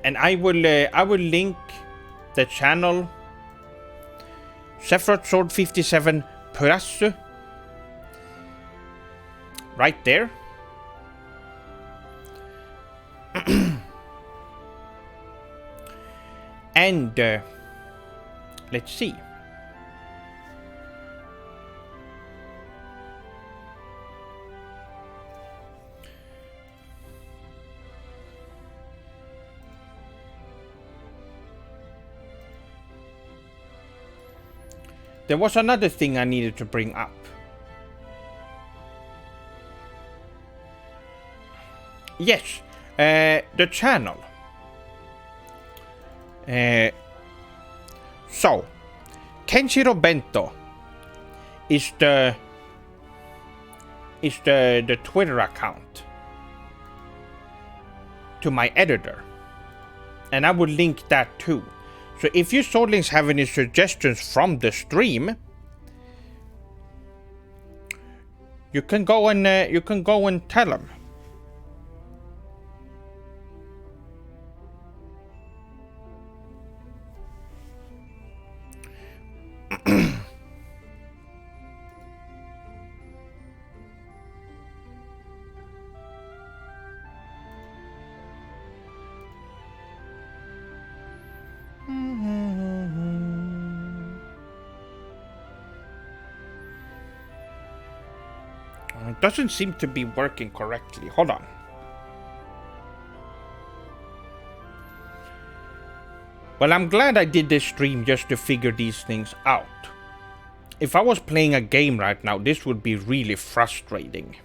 And I will link the channel Sephiroth Sword 57 Purasu right there. And let's see. There was another thing I needed to bring up. Yes, the channel. So, Kenshiro Bento is the Twitter account to my editor, and I will link that too. So if you swordlings have any suggestions from the stream, you can go and tell them. It doesn't seem to be working correctly. Hold on. Well, I'm glad I did this stream just to figure these things out. If I was playing a game right now, this would be really frustrating.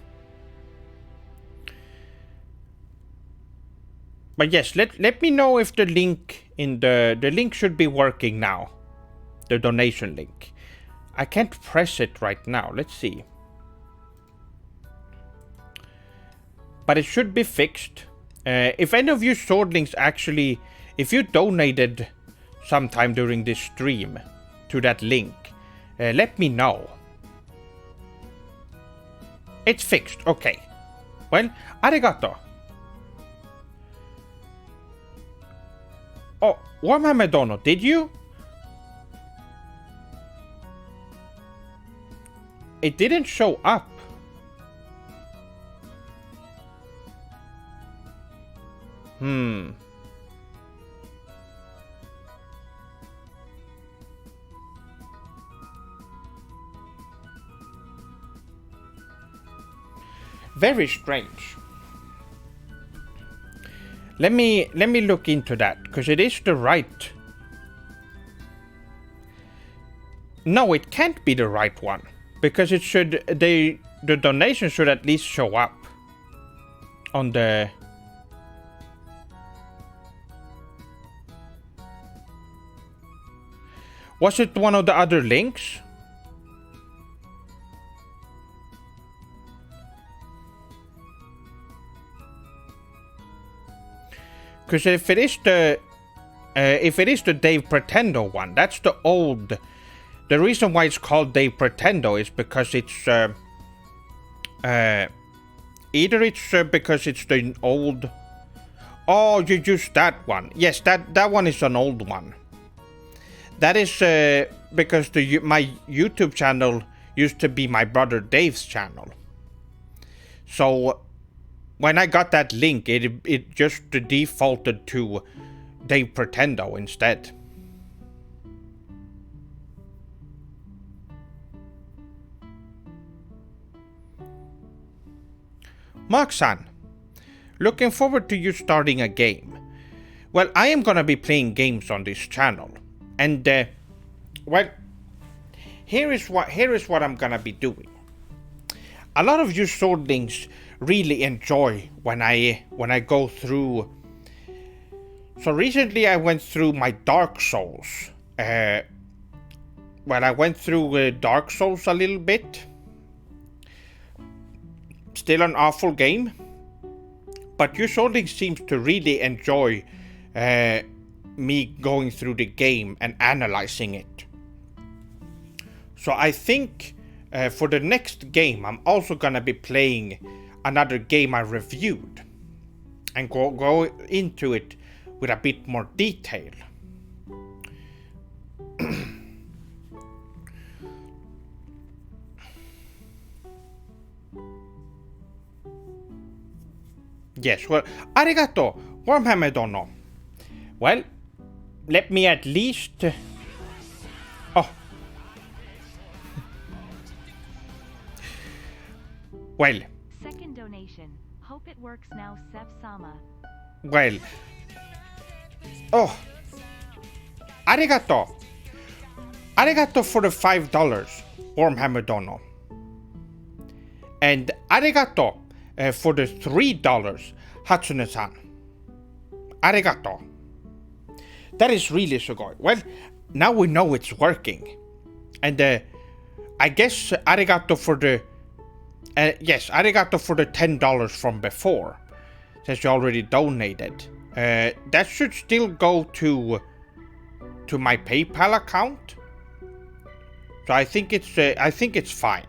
But yes, let me know if the link in the link should be working now. The donation link. I can't press it right now. Let's see. But it should be fixed. If any of you swordlings actually, if you donated sometime during this stream to that link, let me know. It's fixed. Okay. Well, arigato. Oh, Warhammer Dono, did you? It didn't show up. Very strange. Let me look into that, because it is the right. No, it can't be the right one, because it should the donation should at least show up on the. Was it one of the other links? Because if it is the Dave Pretendo one, that's the old. The reason why it's called Dave Pretendo is because it's either it's because it's the old. Oh, you used that one. Yes, that one is an old one. That is because my YouTube channel used to be my brother Dave's channel. So when I got that link, it just defaulted to Dave Pretendo instead. Mark-san, looking forward to you starting a game. Well, I am gonna be playing games on this channel, and well, here is what I'm gonna be doing. A lot of you swordlings really enjoy when I go through. So recently I went through my Dark Souls. I went through Dark Souls a little bit. Still an awful game, but you swordlings seems to really enjoy me going through the game and analyzing it. So I think for the next game I'm also gonna be playing another game I reviewed and go into it with a bit more detail. Yes, well, arigato, Warhammer Dono. Well, let me at least. Oh. Well. Second donation. Hope it works now, seph-sama. Well. Oh. Arigato. Arigato for the $5, Warhammer Dono. And arigato for the $3, Hatsune-san. Arigato. That is really sugoi. Well, now we know it's working. And I guess arigato for the. Yes, arigato for the $10 from before. Since you already donated. That should still go to my PayPal account. So I think it's fine.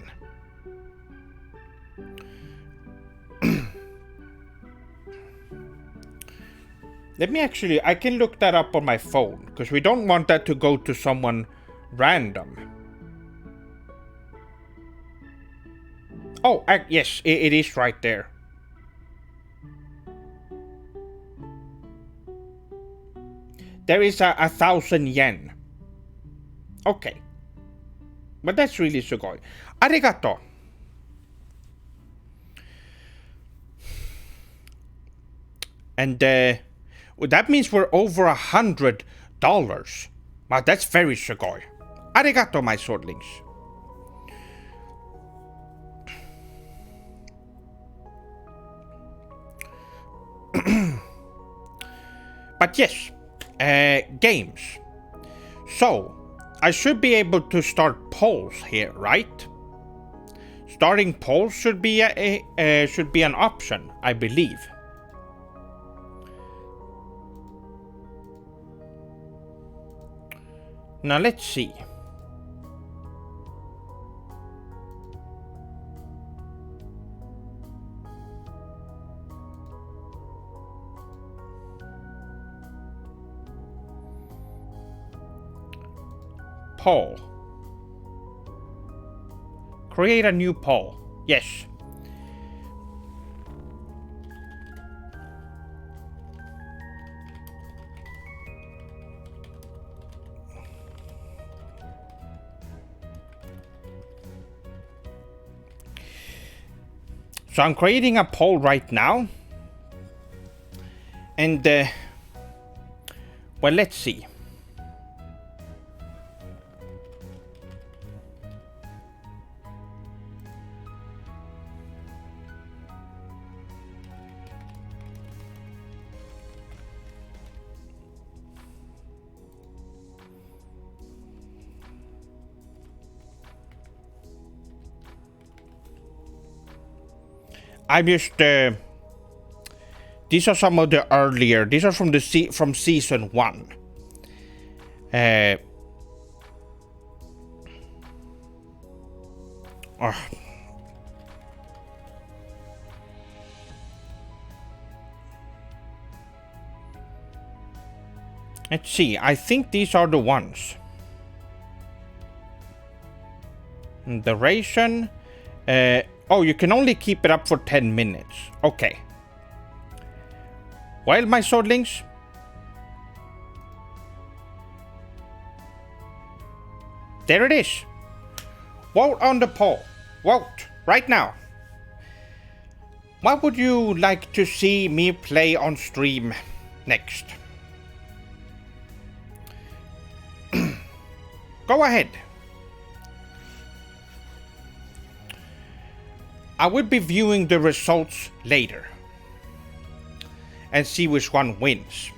Let me I can look that up on my phone, because we don't want that to go to someone random. Oh, yes, it is right there. There is 1,000 yen. Okay. But that's really sugoi. Arigato. And that means we're over $100 Wow, that's very sugoi. Arigato, my swordlings. But yes, games. So, I should be able to start polls here, right? Starting polls should be an option, I believe. Now let's see. Poll. Create a new poll. Yes. So I'm creating a poll right now. And, well, let's see. I'm just, these are some of the earlier, these are from from season 1. Let's see, I think these are the ones. Duration, oh, you can only keep it up for 10 minutes. Okay. Well, my swordlings. There it is. Vote on the poll. Vote right now. What would you like to see me play on stream next? Go ahead. I will be viewing the results later and see which one wins.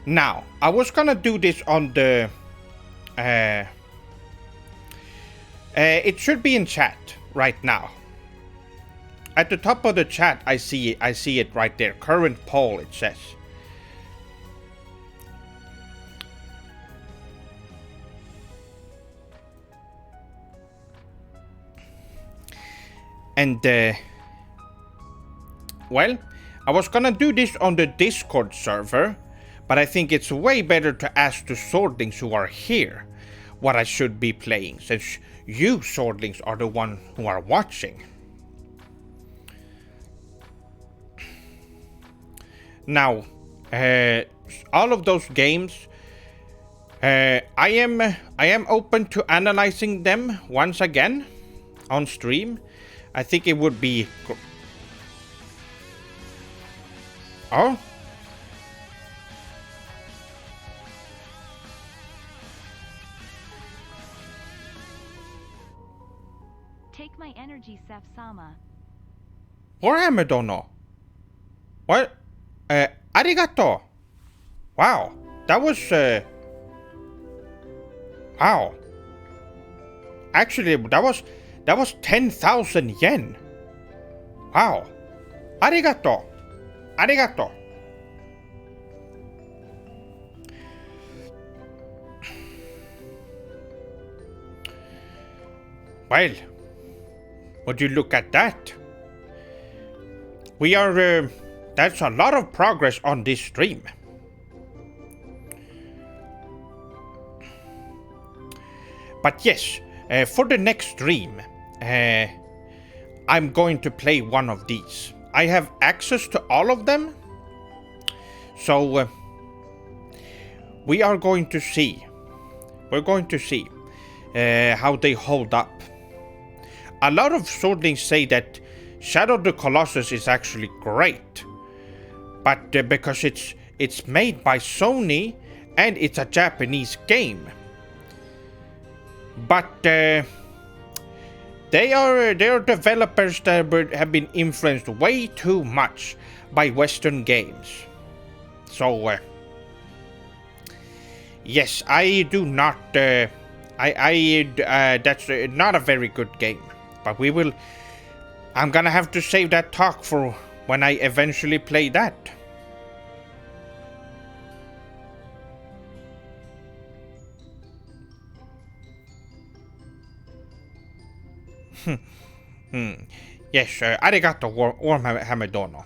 Now, I was gonna do this on the it should be in chat right now. At the top of the chat, I see it right there. Current poll, it says. And, well, I was gonna do this on the Discord server, but I think it's way better to ask the swordlings who are here what I should be playing, since you swordlings are the one who are watching. Now, all of those games, I am open to analyzing them once again on stream. I think it would be... Oh? Take my energy, seph-sama. Warhammer don't know. What? Arigato. Wow. That was, wow. Actually, that was 10,000 yen. Wow. Arigato. Arigato. Well, would you look at that? We are, that's a lot of progress on this stream. But yes, for the next stream, I'm going to play one of these. I have access to all of them, so we are going to see. We're going to see how they hold up. A lot of swordlings say that Shadow of the Colossus is actually great, but because it's made by Sony and it's a Japanese game. But they are developers that have been influenced way too much by Western games. So yes, I do not. That's not a very good game. But we will. I'm gonna have to save that talk for when I eventually play that. Yes, arigato, Warhammer Dono.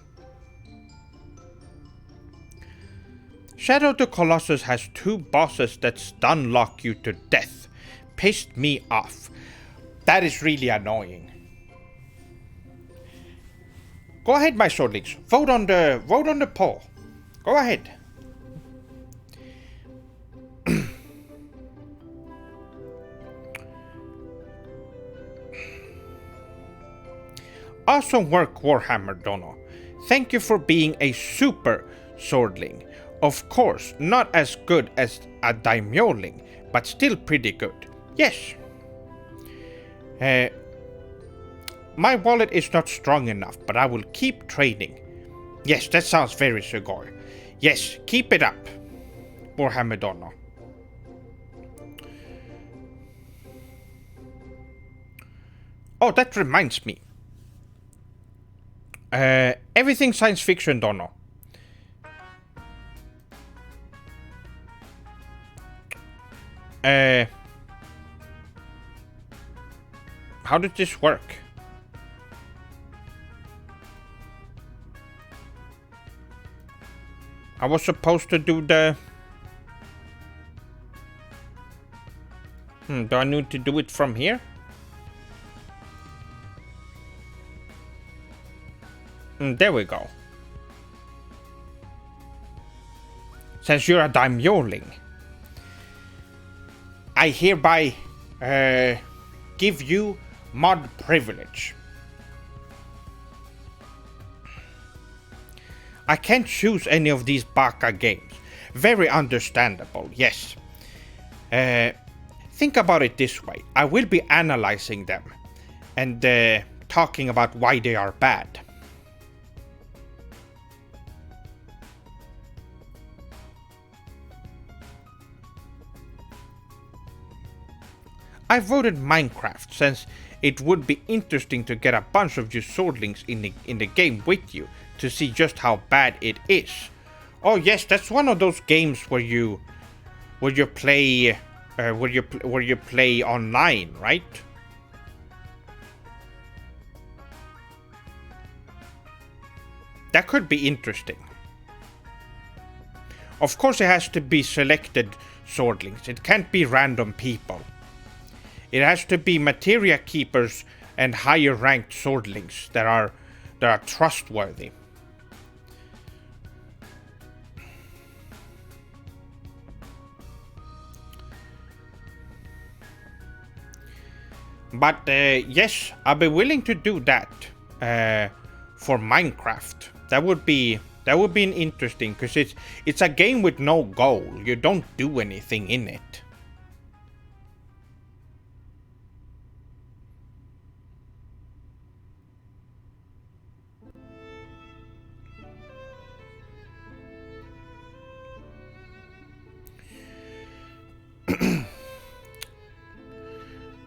Shadow the Colossus has 2 bosses that stun lock you to death. Pissed me off. That is really annoying. Go ahead, my swordlings. Vote on the poll. Go ahead. Awesome work, Warhammer Dono. Thank you for being a super swordling. Of course, not as good as a daimyoling, but still pretty good. Yes. My wallet is not strong enough, but I will keep training. Yes, that sounds very Sugoi. Yes, keep it up, Warhammer Dono. Oh, that reminds me. Everything science fiction, Dono. How did this work? I was supposed to do the... do I need to do it from here? There we go. Since you're a daimyoling, I hereby give you mod privilege. I can't choose any of these Baka games. Very understandable, yes. Think about it this way. I will be analyzing them and talking about why they are bad. I voted Minecraft since it would be interesting to get a bunch of you swordlings in the game with you to see just how bad it is. Oh yes, that's one of those games where you play online, right? That could be interesting. Of course, it has to be selected swordlings. It can't be random people. It has to be materia keepers and higher ranked swordlings that are trustworthy. But yes, I'll be willing to do that for Minecraft. That would be an interesting, because it's a game with no goal. You don't do anything in it.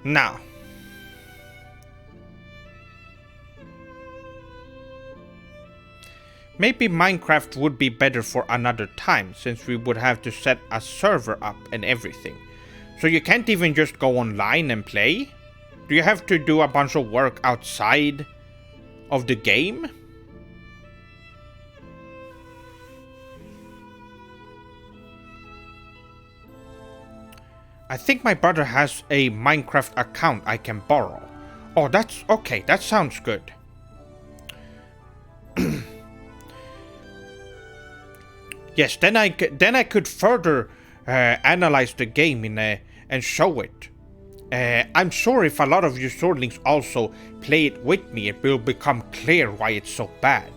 Now, maybe Minecraft would be better for another time, since we would have to set a server up and everything. So you can't even just go online and play? Do you have to do a bunch of work outside of the game? I think my brother has a Minecraft account I can borrow. Oh, that's okay. That sounds good. Yes, then I could further analyze the game and show it. I'm sure if a lot of you swordlings also play it with me, it will become clear why it's so bad.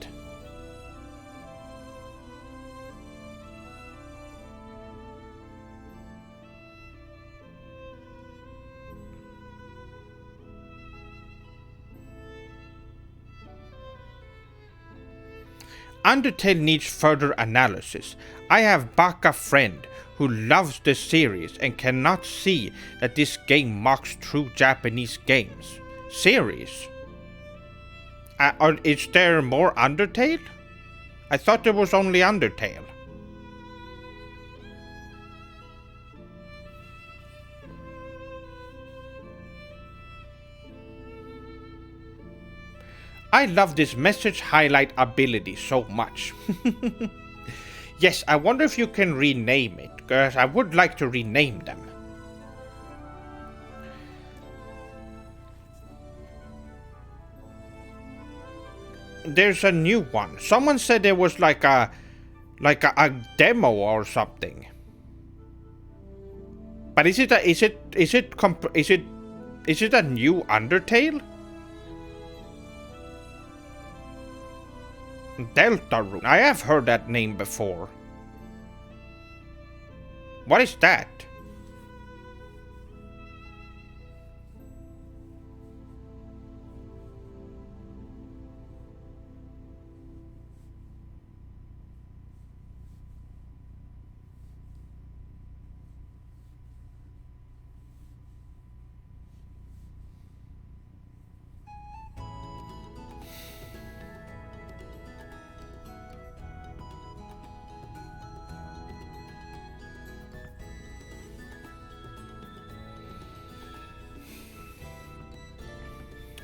Undertale needs further analysis. I have Baka friend who loves the series and cannot see that this game mocks true Japanese games. Series? Is there more Undertale? I thought there was only Undertale. I love this message highlight ability so much. Yes, I wonder if you can rename it, because I would like to rename them. There's a new one. Someone said there was like a demo or something. But is it a new Undertale? Deltarune. I have heard that name before. What is that?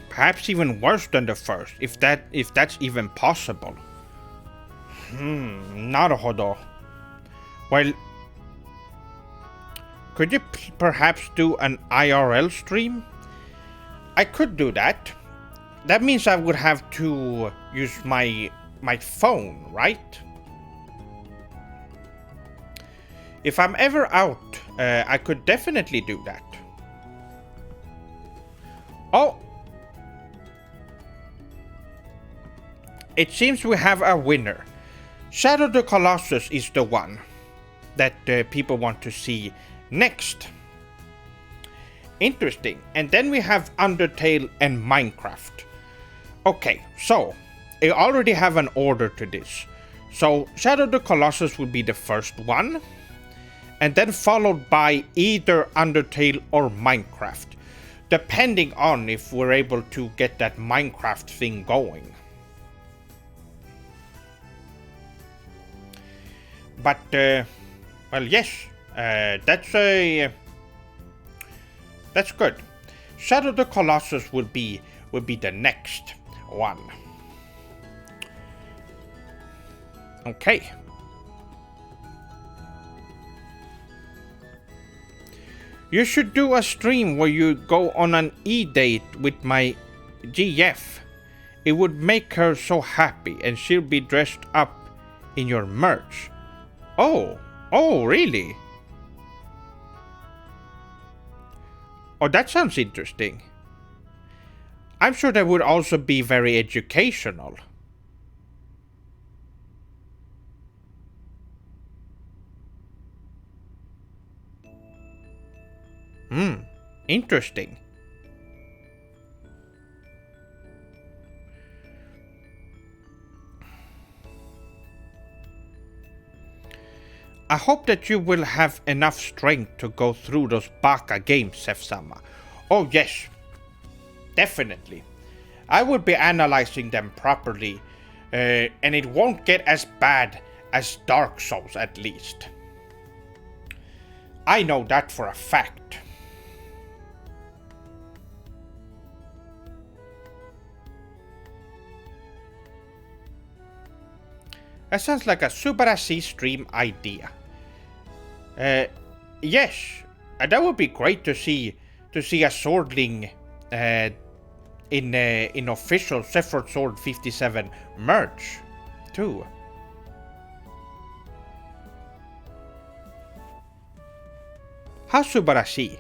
Perhaps even worse than the first, if that's even possible. Naruhodo. Well, could you perhaps do an IRL stream? I could do that. That means I would have to use my phone, right? If I'm ever out, I could definitely do that. Oh! It seems we have a winner. Shadow the Colossus is the one that people want to see next. Interesting. And then we have Undertale and Minecraft. Okay, so I already have an order to this. So Shadow the Colossus will be the first one, and then followed by either Undertale or Minecraft, depending on if we're able to get that Minecraft thing going. But, well, yes, that's good. Shadow the Colossus will be the next one. Okay. You should do a stream where you go on an e-date with my GF. It would make her so happy, and she'll be dressed up in your merch. Oh, really? Oh, that sounds interesting. I'm sure that would also be very educational. Interesting. I hope that you will have enough strength to go through those Baka games, seph-sama. Oh yes, definitely. I will be analyzing them properly, and it won't get as bad as Dark Souls at least. I know that for a fact. That sounds like a Subarashi stream idea. Yes, that would be great to see a swordling in official Sephiroth Sword 57 merch too. How Subarashi?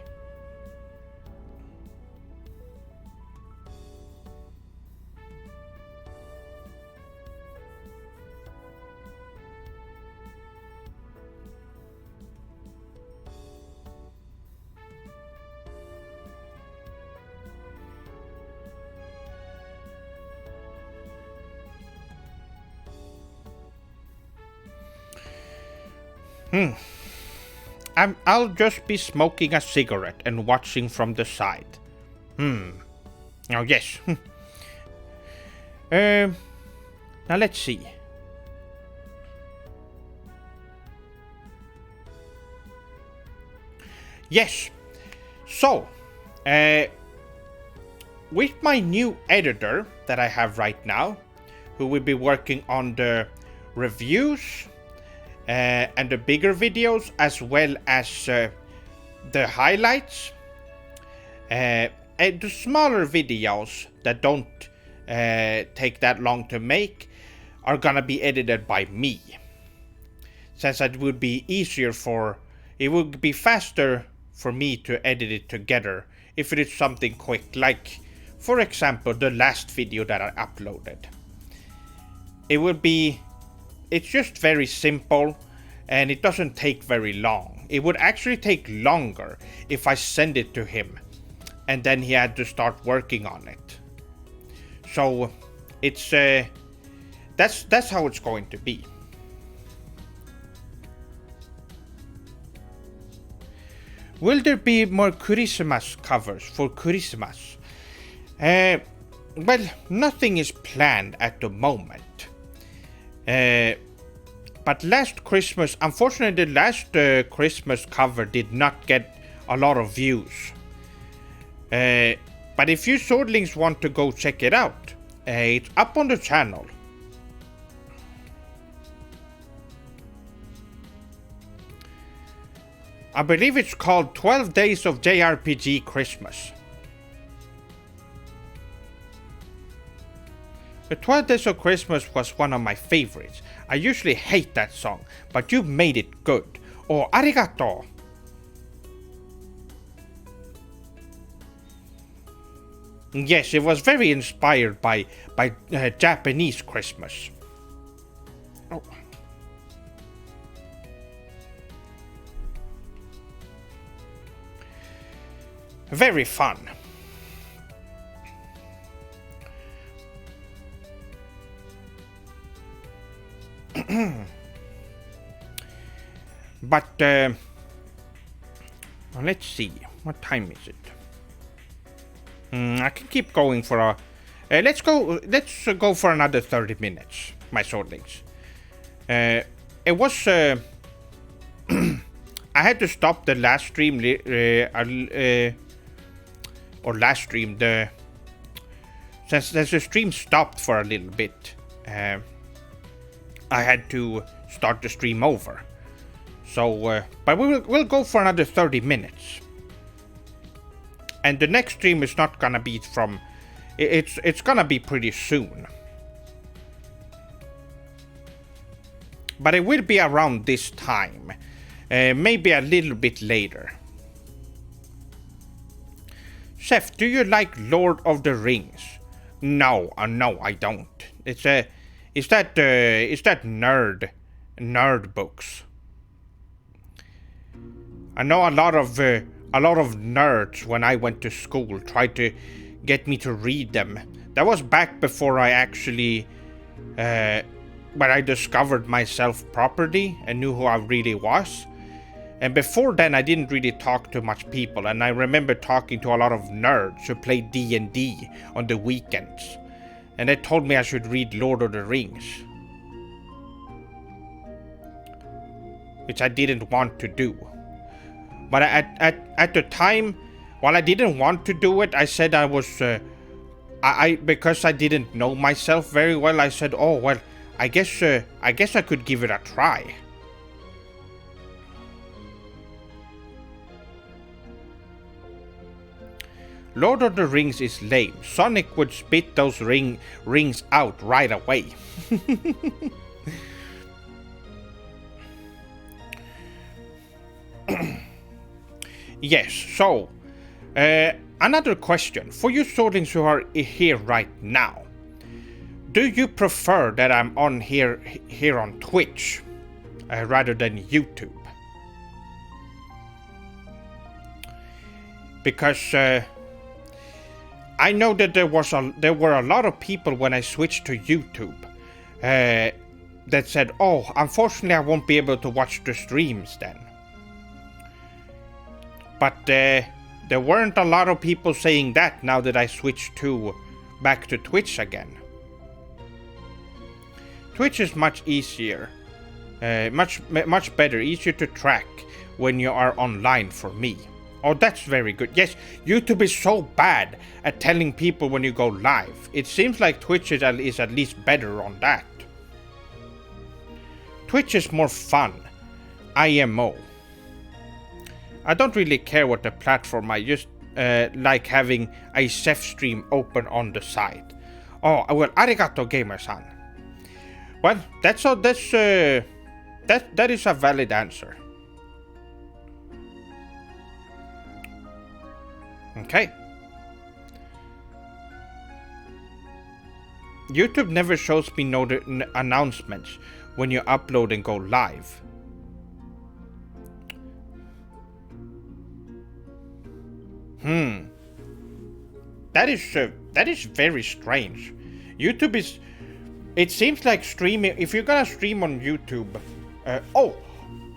I'll just be smoking a cigarette and watching from the side. Oh, yes. Now let's see. Yes. So, with my new editor that I have right now, who will be working on the reviews and the bigger videos, as well as the highlights, and the smaller videos that don't take that long to make are gonna be edited by me, since it would be it would be faster for me to edit it together if it is something quick, like for example the last video that I uploaded. It's just very simple and it doesn't take very long. It would actually take longer if I send it to him and then he had to start working on it. So it's that's how it's going to be. Will there be more Christmas covers for Christmas? Well, nothing is planned at the moment. But last Christmas, unfortunately, the last Christmas cover did not get a lot of views. But if you swordlings want to go check it out, it's up on the channel. I believe it's called 12 Days of JRPG Christmas. The 12 Days of Christmas was one of my favorites. I usually hate that song, but you made it good. Oh, arigato! Yes, it was very inspired by Japanese Christmas. Oh. Very fun. But let's see, what time is it? I can keep going for a. Let's go for another 30 minutes, my swordlings. It was. I had to stop the last stream, since the stream stopped for a little bit. I had to start the stream over. So, but we'll go for another 30 minutes. And the next stream is not gonna be from. It's gonna be pretty soon. But it will be around this time. Maybe a little bit later. Seph, do you like Lord of the Rings? No, no, I don't. Is that nerd books? I know a lot of nerds when I went to school tried to get me to read them. That was back before I actually, when I discovered myself properly and knew who I really was. And before then, I didn't really talk to much people, and I remember talking to a lot of nerds who played D&D on the weekends. And they told me I should read Lord of the Rings. Which I didn't want to do. But at the time, while I didn't want to do it, I said I was... because I didn't know myself very well, I said, oh, well, I guess I could give it a try. Lord of the Rings is lame. Sonic would spit those rings out right away. Yes, so another question for you swordlings who are here right now. Do you prefer that I'm on here on Twitch rather than YouTube? Because I know that there were a lot of people when I switched to YouTube that said, oh, unfortunately I won't be able to watch the streams then. But there weren't a lot of people saying that now that I switched back to Twitch again. Twitch is much easier, much better, easier to track when you are online for me. Oh, that's very good. Yes, YouTube is so bad at telling people when you go live. It seems like Twitch is at least better on that. Twitch is more fun. IMO. I don't really care what the platform. I just like having a seph stream open on the side. Oh, well, arigato gamer-san. Well, that is a valid answer. Okay. YouTube never shows me announcements when you upload and go live. That is very strange. YouTube is. It seems like streaming. If you're gonna stream on YouTube,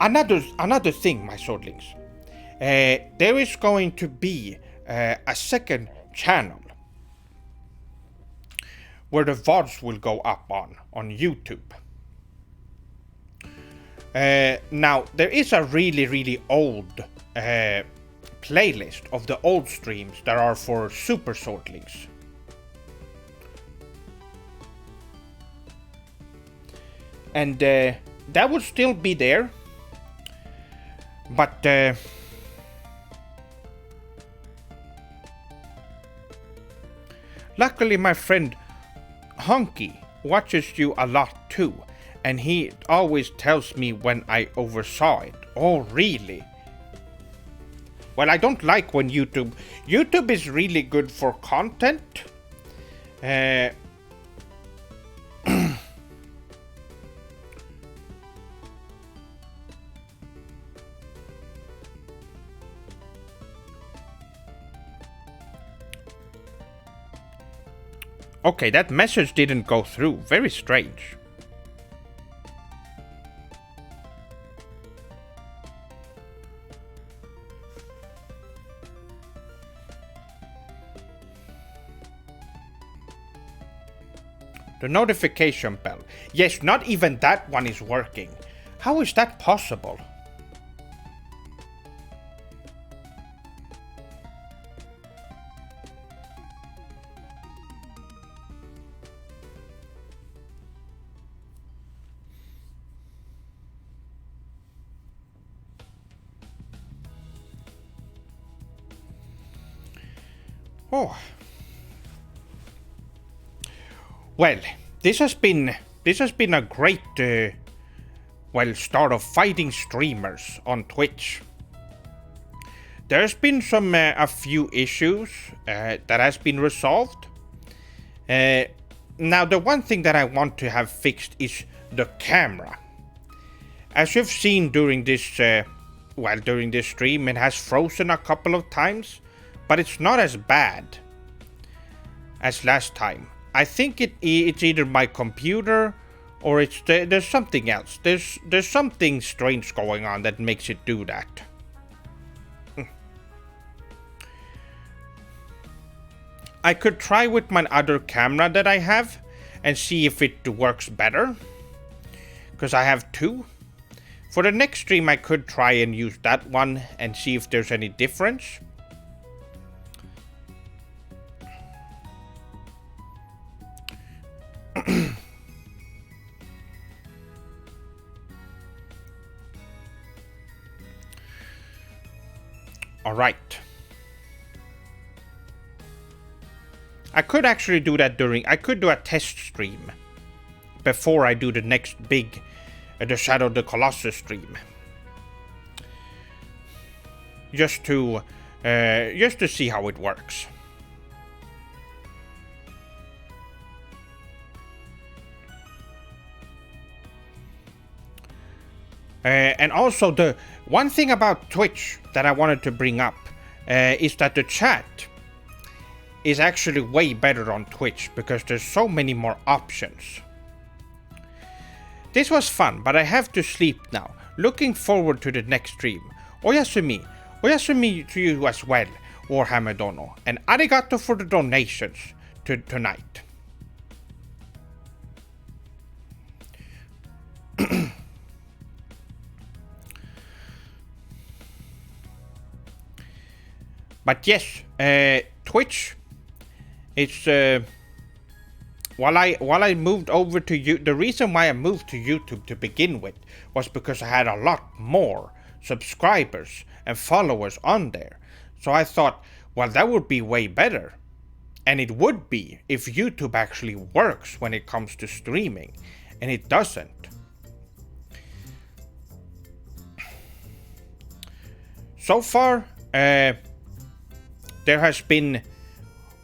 another thing, my swordlings. There is going to be a second channel where the VODs will go up on YouTube. Now there is a really old playlist of the old streams that are for super swordlings. And that would still be there, but luckily my friend Honky watches you a lot too, and he always tells me when I oversaw it. Oh, really? Well, I don't like when YouTube is really good for content. Okay, that message didn't go through. Very strange. The notification bell. Yes, not even that one is working. How is that possible? Oh. Well, this has been a great start of fighting streamers on Twitch. There's been a few issues that has been resolved. Now the one thing that I want to have fixed is the camera. As you've seen during this stream, it has frozen a couple of times, but it's not as bad as last time. I think it's either my computer or there's something else. There's something strange going on that makes it do that. I could try with my other camera that I have and see if it works better, because I have two. For the next stream I could try and use that one and see if there's any difference. All right. I could actually do that I could do a test stream before I do the next big, the Shadow of the Colossus stream. Just to see how it works. And also the one thing about Twitch that I wanted to bring up is that the chat is actually way better on Twitch because there's so many more options. This was fun, but I have to sleep now. Looking forward to the next stream. Oyasumi. Oyasumi to you as well, Warhammer Dono. And arigato for the donations tonight. But yes, Twitch. It's while I moved over to you, the reason why I moved to YouTube to begin with was because I had a lot more subscribers and followers on there. So I thought, well, that would be way better. And it would be if YouTube actually works when it comes to streaming, and it doesn't. So far, there has been,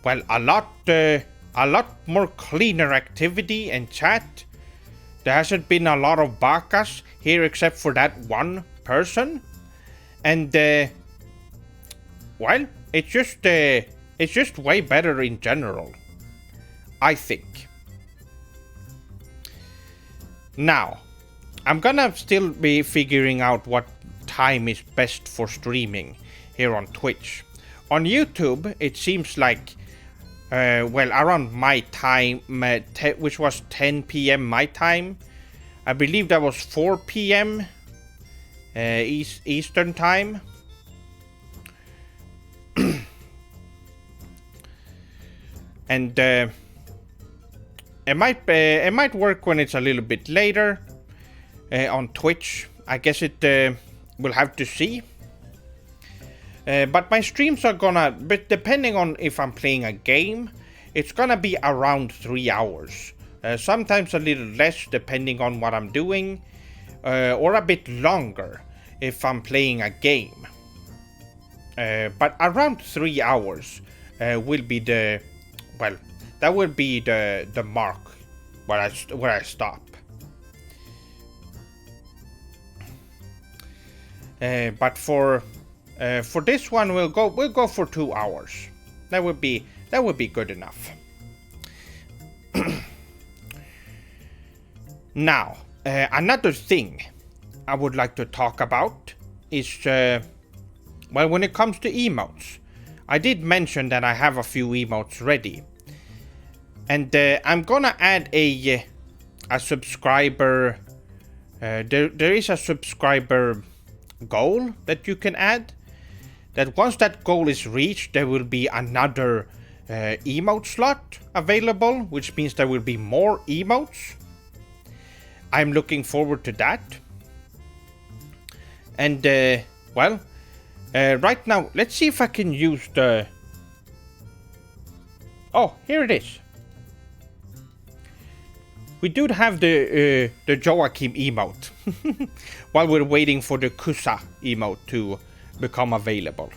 well, a lot more cleaner activity and chat. There hasn't been a lot of bakas here except for that one person. And, well, it's just way better in general, I think. Now, I'm gonna still be figuring out what time is best for streaming here on Twitch. On YouTube, it seems like, well, around my time, which was 10 p.m. my time. I believe that was 4 p.m. Eastern time. And it might work when it's a little bit later on Twitch. I guess it we'll have to see. But my streams are gonna, but depending on if I'm playing a game, it's gonna be around 3 hours. Sometimes a little less depending on what I'm doing, or a bit longer if I'm playing a game. But around 3 hours will be the, well, that will be the mark where I stop. But for this one, we'll go for 2 hours. That would be good enough. Now, another thing I would like to talk about is, well, when it comes to emotes. I did mention that I have a few emotes ready, and I'm gonna add a subscriber. There is a subscriber goal that you can add. That once that goal is reached, there will be another emote slot available, which means there will be more emotes. I'm looking forward to that. And well, right now, let's see if I can use the... Oh, here it is. We do have the Joachim emote while we're waiting for the Kusa emote to become available.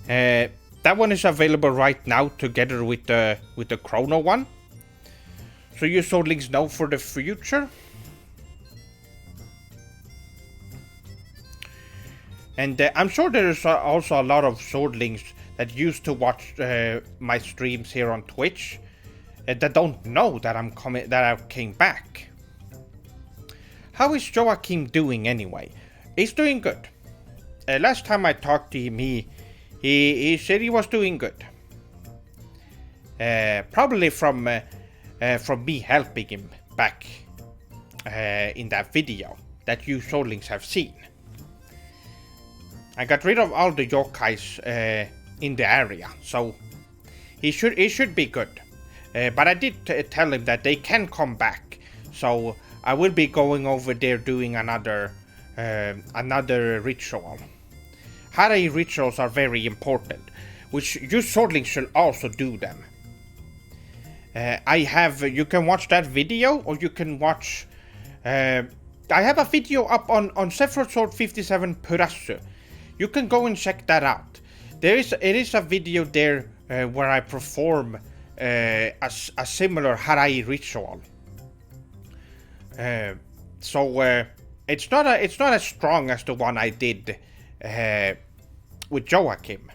That one is available right now together with the Chrono one. So you Swordlings know for the future. And I'm sure there's also a lot of Swordlings that used to watch my streams here on Twitch that don't know that I came back. How is Joachim doing anyway? He's doing good. Last time I talked to him, he said he was doing good. Probably from me helping him back in that video that you Swordlings have seen. I got rid of all the yokais in the area, so he should be good. But I did tell him that they can come back, so I will be going over there doing another ritual. Harai rituals are very important, which you Swordlings should also do them. You can watch that video, or you can watch, I have a video up on Sephiroth Sword 57 Purasu. You can go and check that out. It is a video there where I perform a similar Harai ritual. So it's not as strong as the one I did with Joachim.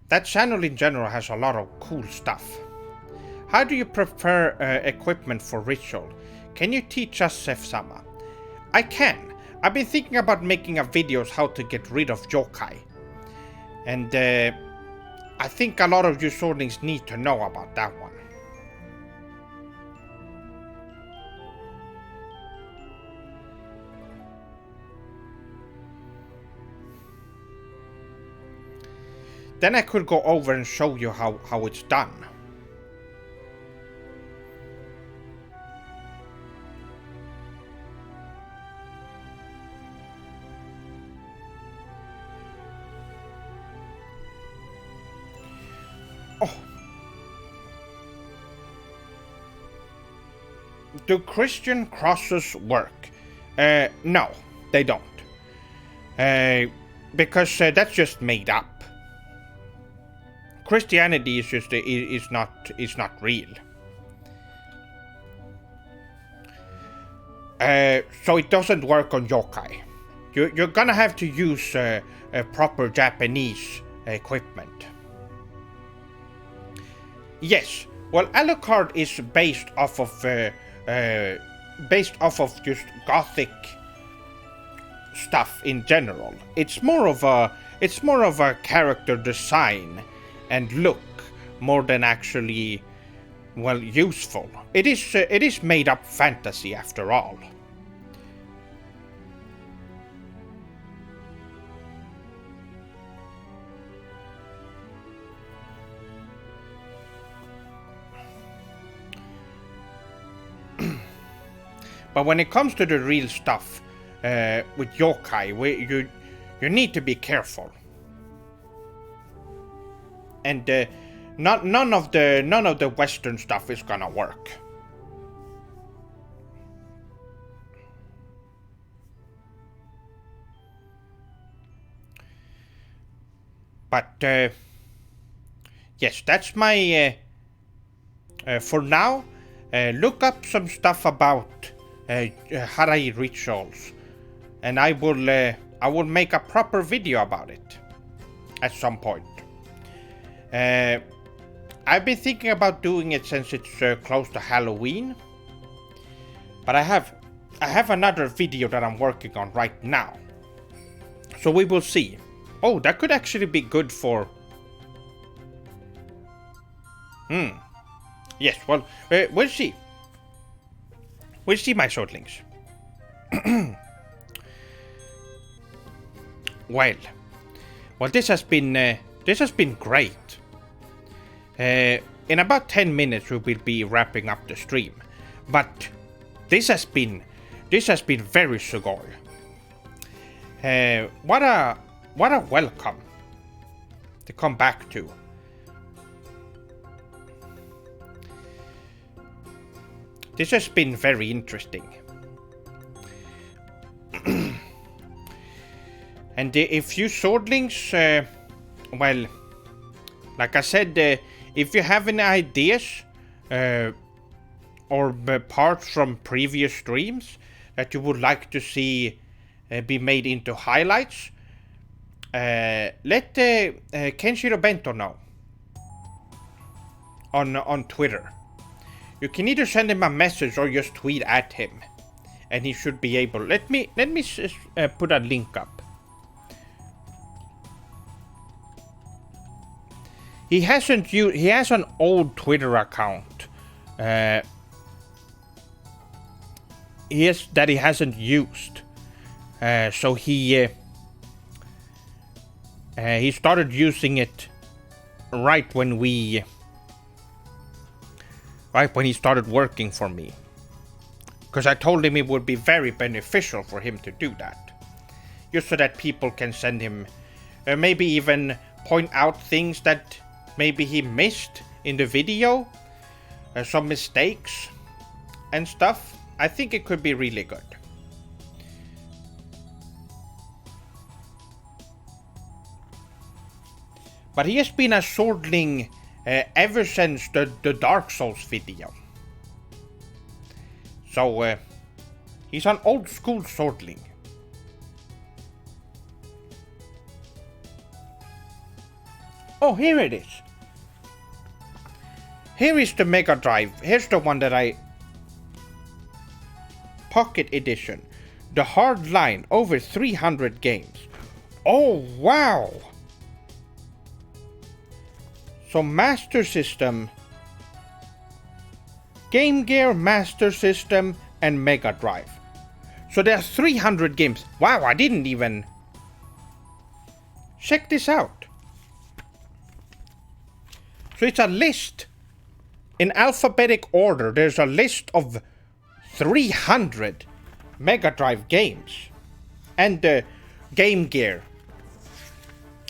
that channel in general has a lot of cool stuff. How do you prepare equipment for ritual? Can you teach us, seph-sama? I can. I've been thinking about making a videos how to get rid of yokai. And I think a lot of you swordlings need to know about that one. Then I could go over and show you how it's done. Oh. Do Christian crosses work? No, they don't. Because that's just made up. Christianity is just is not real. So it doesn't work on yokai. You're gonna have to use proper Japanese equipment. Yes, well, Alucard is based off of just gothic stuff in general. It's more of a character design and look more than actually, well, useful. It is made up fantasy after all. But when it comes to the real stuff with yokai, you need to be careful. And none of the Western stuff is gonna work. But yes, that's my for now. Look up some stuff about Harai rituals, and I will make a proper video about it at some point. I've been thinking about doing it since it's close to Halloween, but I have another video that I'm working on right now, so we will see. Oh, that could actually be good for. Yes, well, we'll see. We'll see, my swordlings. Well, this has been great. In about 10 minutes we will be wrapping up the stream, but this has been very sugoi. What a welcome to come back to. This has been very interesting. And if you swordlings, well, like I said, if you have any ideas or parts from previous streams that you would like to see be made into highlights, let Kenshiro Bento know on Twitter. You can either send him a message or just tweet at him, and he should be able. Let me put a link up. He has an old Twitter account. That he hasn't used. So he started using it right when he started working for me. Because I told him it would be very beneficial for him to do that. Just so that people can send him, maybe even point out things that maybe he missed in the video, some mistakes and stuff. I think it could be really good. But he has been a swordling ever since the Dark Souls video. So he's an old school swordling. Oh, here it is. Here is the Mega Drive. Here's the one that I... Pocket Edition. The Hard Line. Over 300 games. Oh, wow. So Master System, Game Gear, Master System, and Mega Drive. So there are 300 games. Wow, I didn't even... Check this out. So it's a list. In alphabetic order, there's a list of 300 Mega Drive games. And the Game Gear.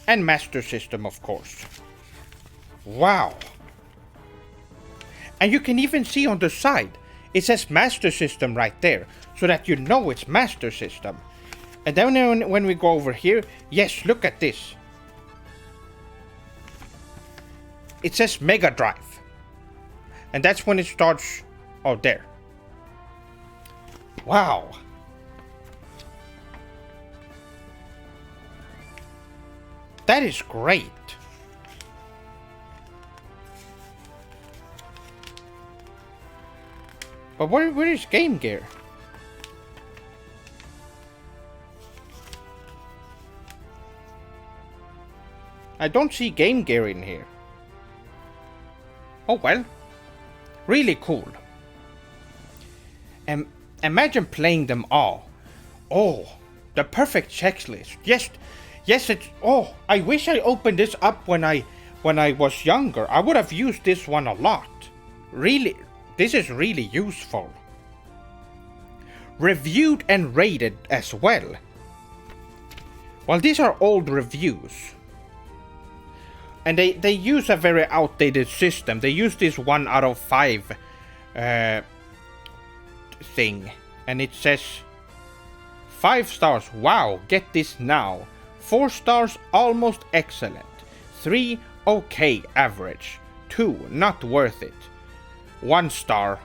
And Master System, of course. Wow. And you can even see on the side, it says Master System right there, so that you know it's Master System. And then when we go over here, yes, look at this. It says Mega Drive. And that's when it starts, oh, there. Wow. That is great. But where is Game Gear? I don't see Game Gear in here. Oh well. Really cool. Imagine playing them all. Oh, the perfect checklist. Yes, it's... Oh, I wish I opened this up when I was younger. I would have used this one a lot. Really... This is really useful. Reviewed and rated as well. Well, these are old reviews. And they use a very outdated system. They use this 1 out of 5 thing. And it says 5 stars, wow, get this now. 4 stars, almost excellent. 3, okay, average. 2, not worth it. 1 star.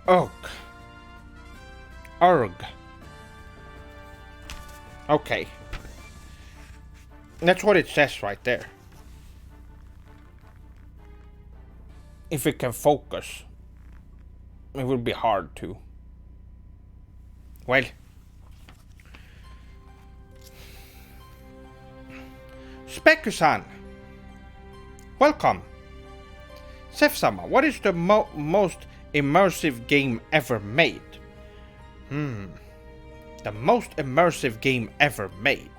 Ugh. Urg. Okay. That's what it says right there. If it can focus. It will be hard to. Well. Speku-san. Welcome. Seph-sama, what is the most immersive game ever made? The most immersive game ever made.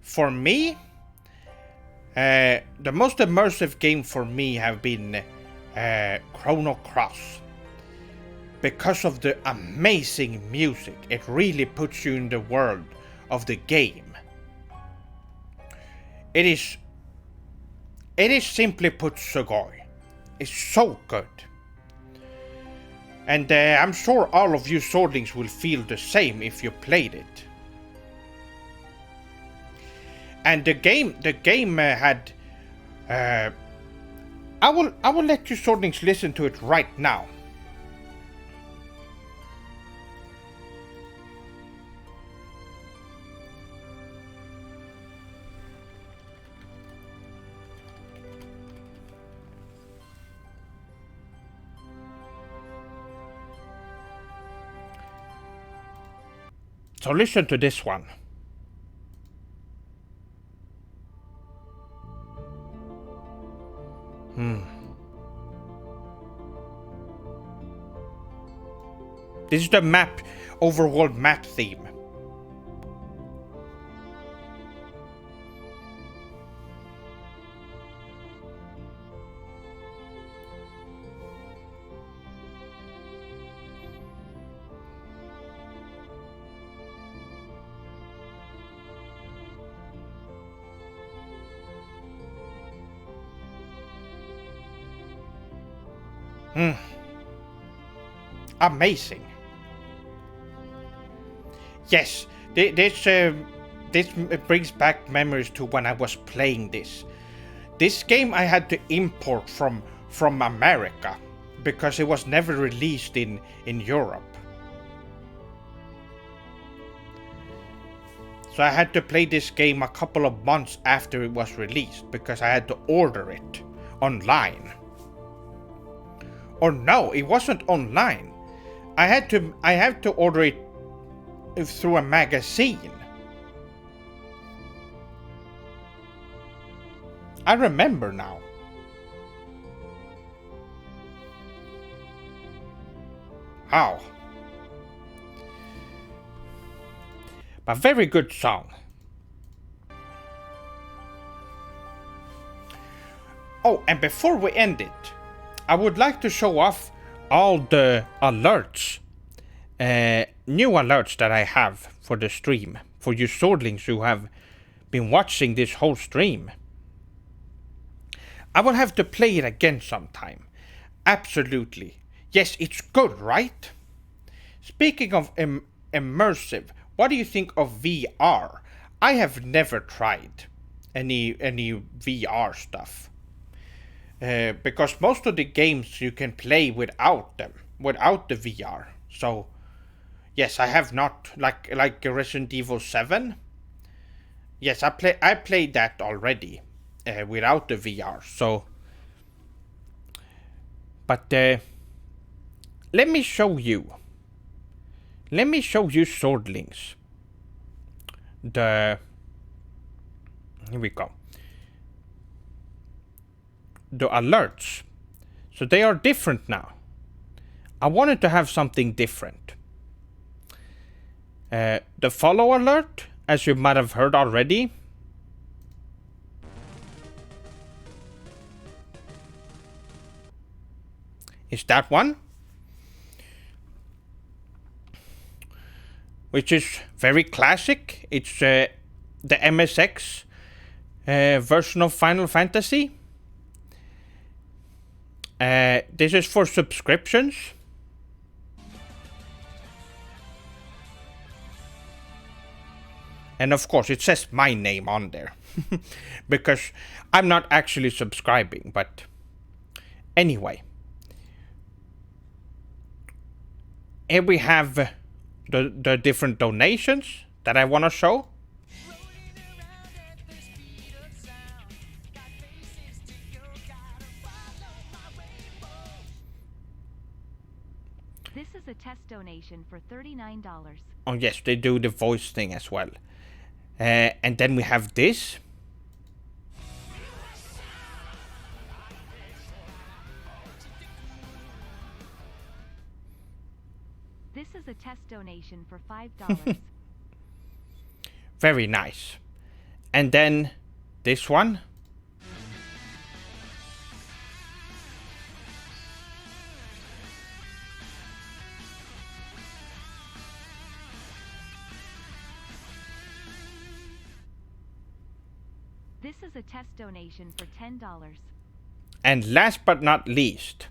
For me, the most immersive game for me have been Chrono Cross. Because of the amazing music, it really puts you in the world of the game. It is simply put sugoi. It's so good. And I'm sure all of you swordlings will feel the same if you played it. And the game had... I will let you swordlings listen to it right now. So listen to this one. This is the map, overworld map theme. Amazing. Yes, this brings back memories to when I was playing this. This game I had to import from America because it was never released in So I had to play this game a couple of months after it was released because I had to order it online. Or no, it wasn't online. I had to order it through a magazine. I remember now. How? A very good song. Oh, and before we end it, I would like to show off all the alerts, new alerts that I have for the stream, for you swordlings who have been watching this whole stream. I will have to play it again sometime. Absolutely. Yes, it's good, right? Speaking of immersive, what do you think of VR? I have never tried any VR stuff. Because most of the games you can play without them, without the VR. So, yes, I have not, like Resident Evil 7. Yes, I played that already, without the VR. So, but let me show you swordlings. Here we go. The alerts. So they are different now. I wanted to have something different. The follow alert, as you might have heard already. Is that one? Which is very classic. It's the MSX version of Final Fantasy. This is for subscriptions. And of course it says my name on there. Because I'm not actually subscribing, but anyway. Here we have the different donations that I want to show. This is a test donation for $39. Oh yes, they do the voice thing as well. And then we have this. This is a test donation for $5. Very nice. And then this one. This is a test donation for $10. And last but not least,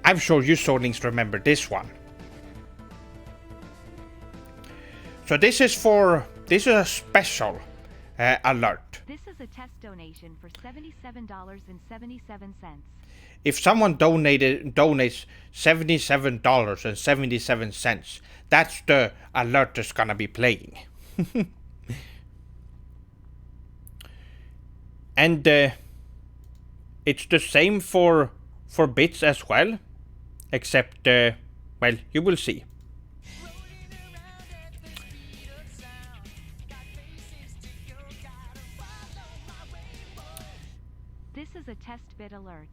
I'm sure you swordlings remember this one. So this is a special alert. This is a test donation for $77.77. If someone donates $77.77, that's the alert that's gonna be playing. And it's the same for bits as well, except well, you will see. This is a test bit alert.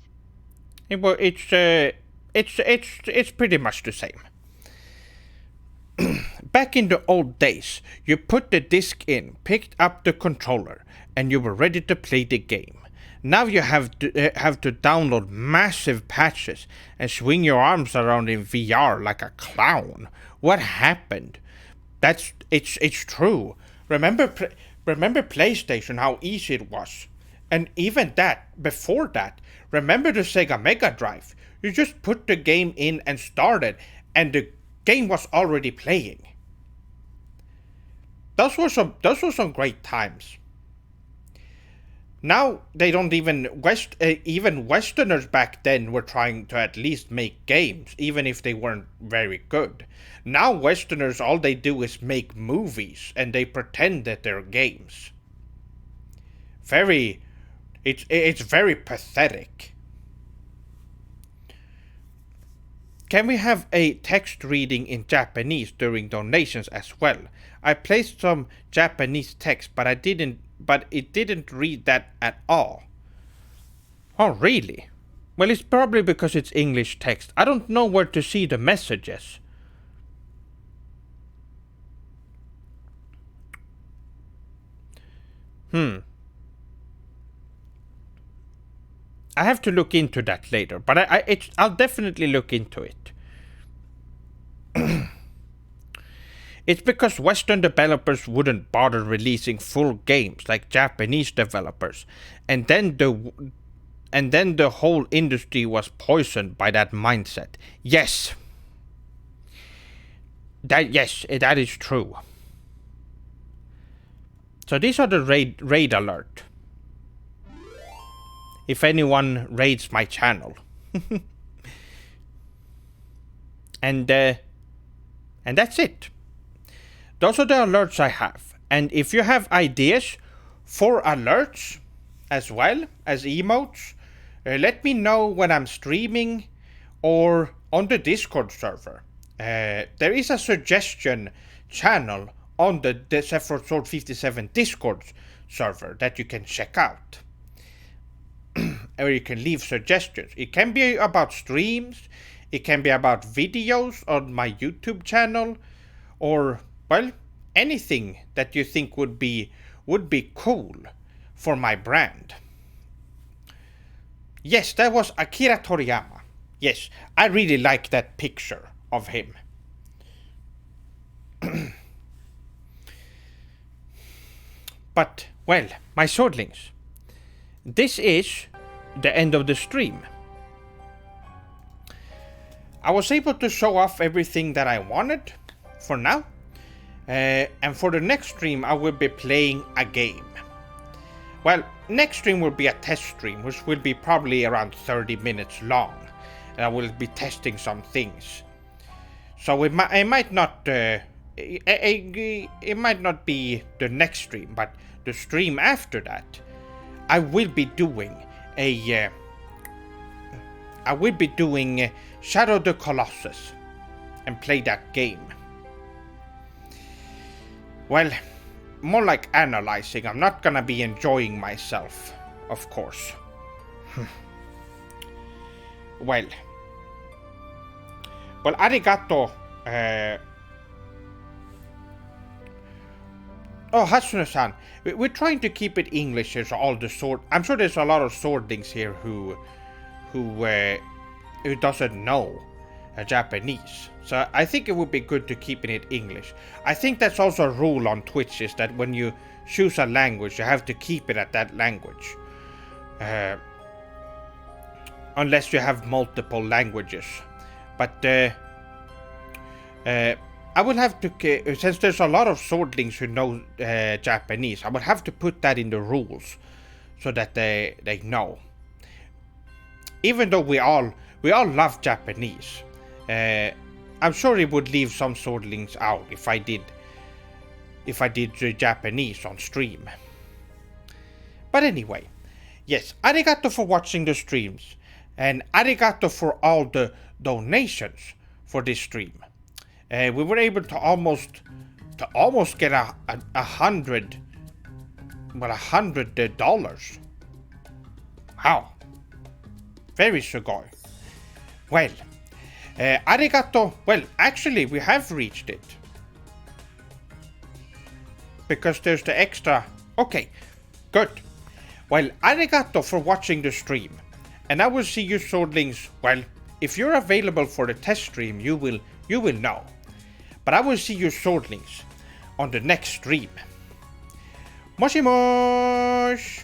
It's pretty much the same. Back in the old days, you put the disc in, picked up the controller, and you were ready to play the game. Now you have to download massive patches and swing your arms around in VR like a clown. What happened? It's true. Remember PlayStation, how easy it was, and even that before that. Remember the Sega Mega Drive? You just put the game in and started, and the game was already playing. Those were some great times. Now they don't even Westerners back then were trying to at least make games, even if they weren't very good. Now Westerners, all they do is make movies and they pretend that they're games. It's very pathetic. Can we have a text reading in Japanese during donations as well? I placed some Japanese text, but it didn't read that at all. Oh, really? Well, it's probably because it's English text. I don't know where to see the messages. I have to look into that later, but I'll definitely look into it. It's because Western developers wouldn't bother releasing full games like Japanese developers, and then the whole industry was poisoned by that mindset. Yes, that is true. So these are the raid alert. If anyone raids my channel. and that's it. Those are the alerts I have. And if you have ideas for alerts as well as emotes, let me know when I'm streaming or on the Discord server. There is a suggestion channel on the Sephiroth Sword 57 Discord server that you can check out. Or you can leave suggestions. It can be about streams, it can be about videos on my YouTube channel, or, well, anything that you think would be cool for my brand. Yes, that was Akira Toriyama. Yes, I really like that picture of him. But, well, my swordlings, this is the end of the stream. I was able to show off everything that I wanted for now. And for the next stream, I will be playing a game. Well, next stream will be a test stream, which will be probably around 30 minutes long. And I will be testing some things. So it might not be the next stream, but the stream after that, I will be doing Shadow the Colossus and play that game. Well, more like analyzing. I'm not gonna be enjoying myself, of course. Well, arigato. Oh, Hatsune-san, we're trying to keep it English as all the sword. I'm sure there's a lot of swordlings here who doesn't know Japanese. So I think it would be good to keep it English. I think that's also a rule on Twitch, is that when you choose a language, you have to keep it at that language. Unless you have multiple languages. But I will have to, since there's a lot of swordlings who know Japanese, I would have to put that in the rules so that they know. Even though we all love Japanese, I'm sure it would leave some swordlings out if I did Japanese on stream. But anyway, yes, arigato for watching the streams, and arigato for all the donations for this stream. We were able to almost get $100. Wow, very sugoi. Well, arigato. Well, actually, we have reached it because there's the extra. Okay, good. Well, arigato for watching the stream, and I will see you swordlings. Well, if you're available for the test stream, you will know. But I will see you swordlings on the next stream. Moshi mosh!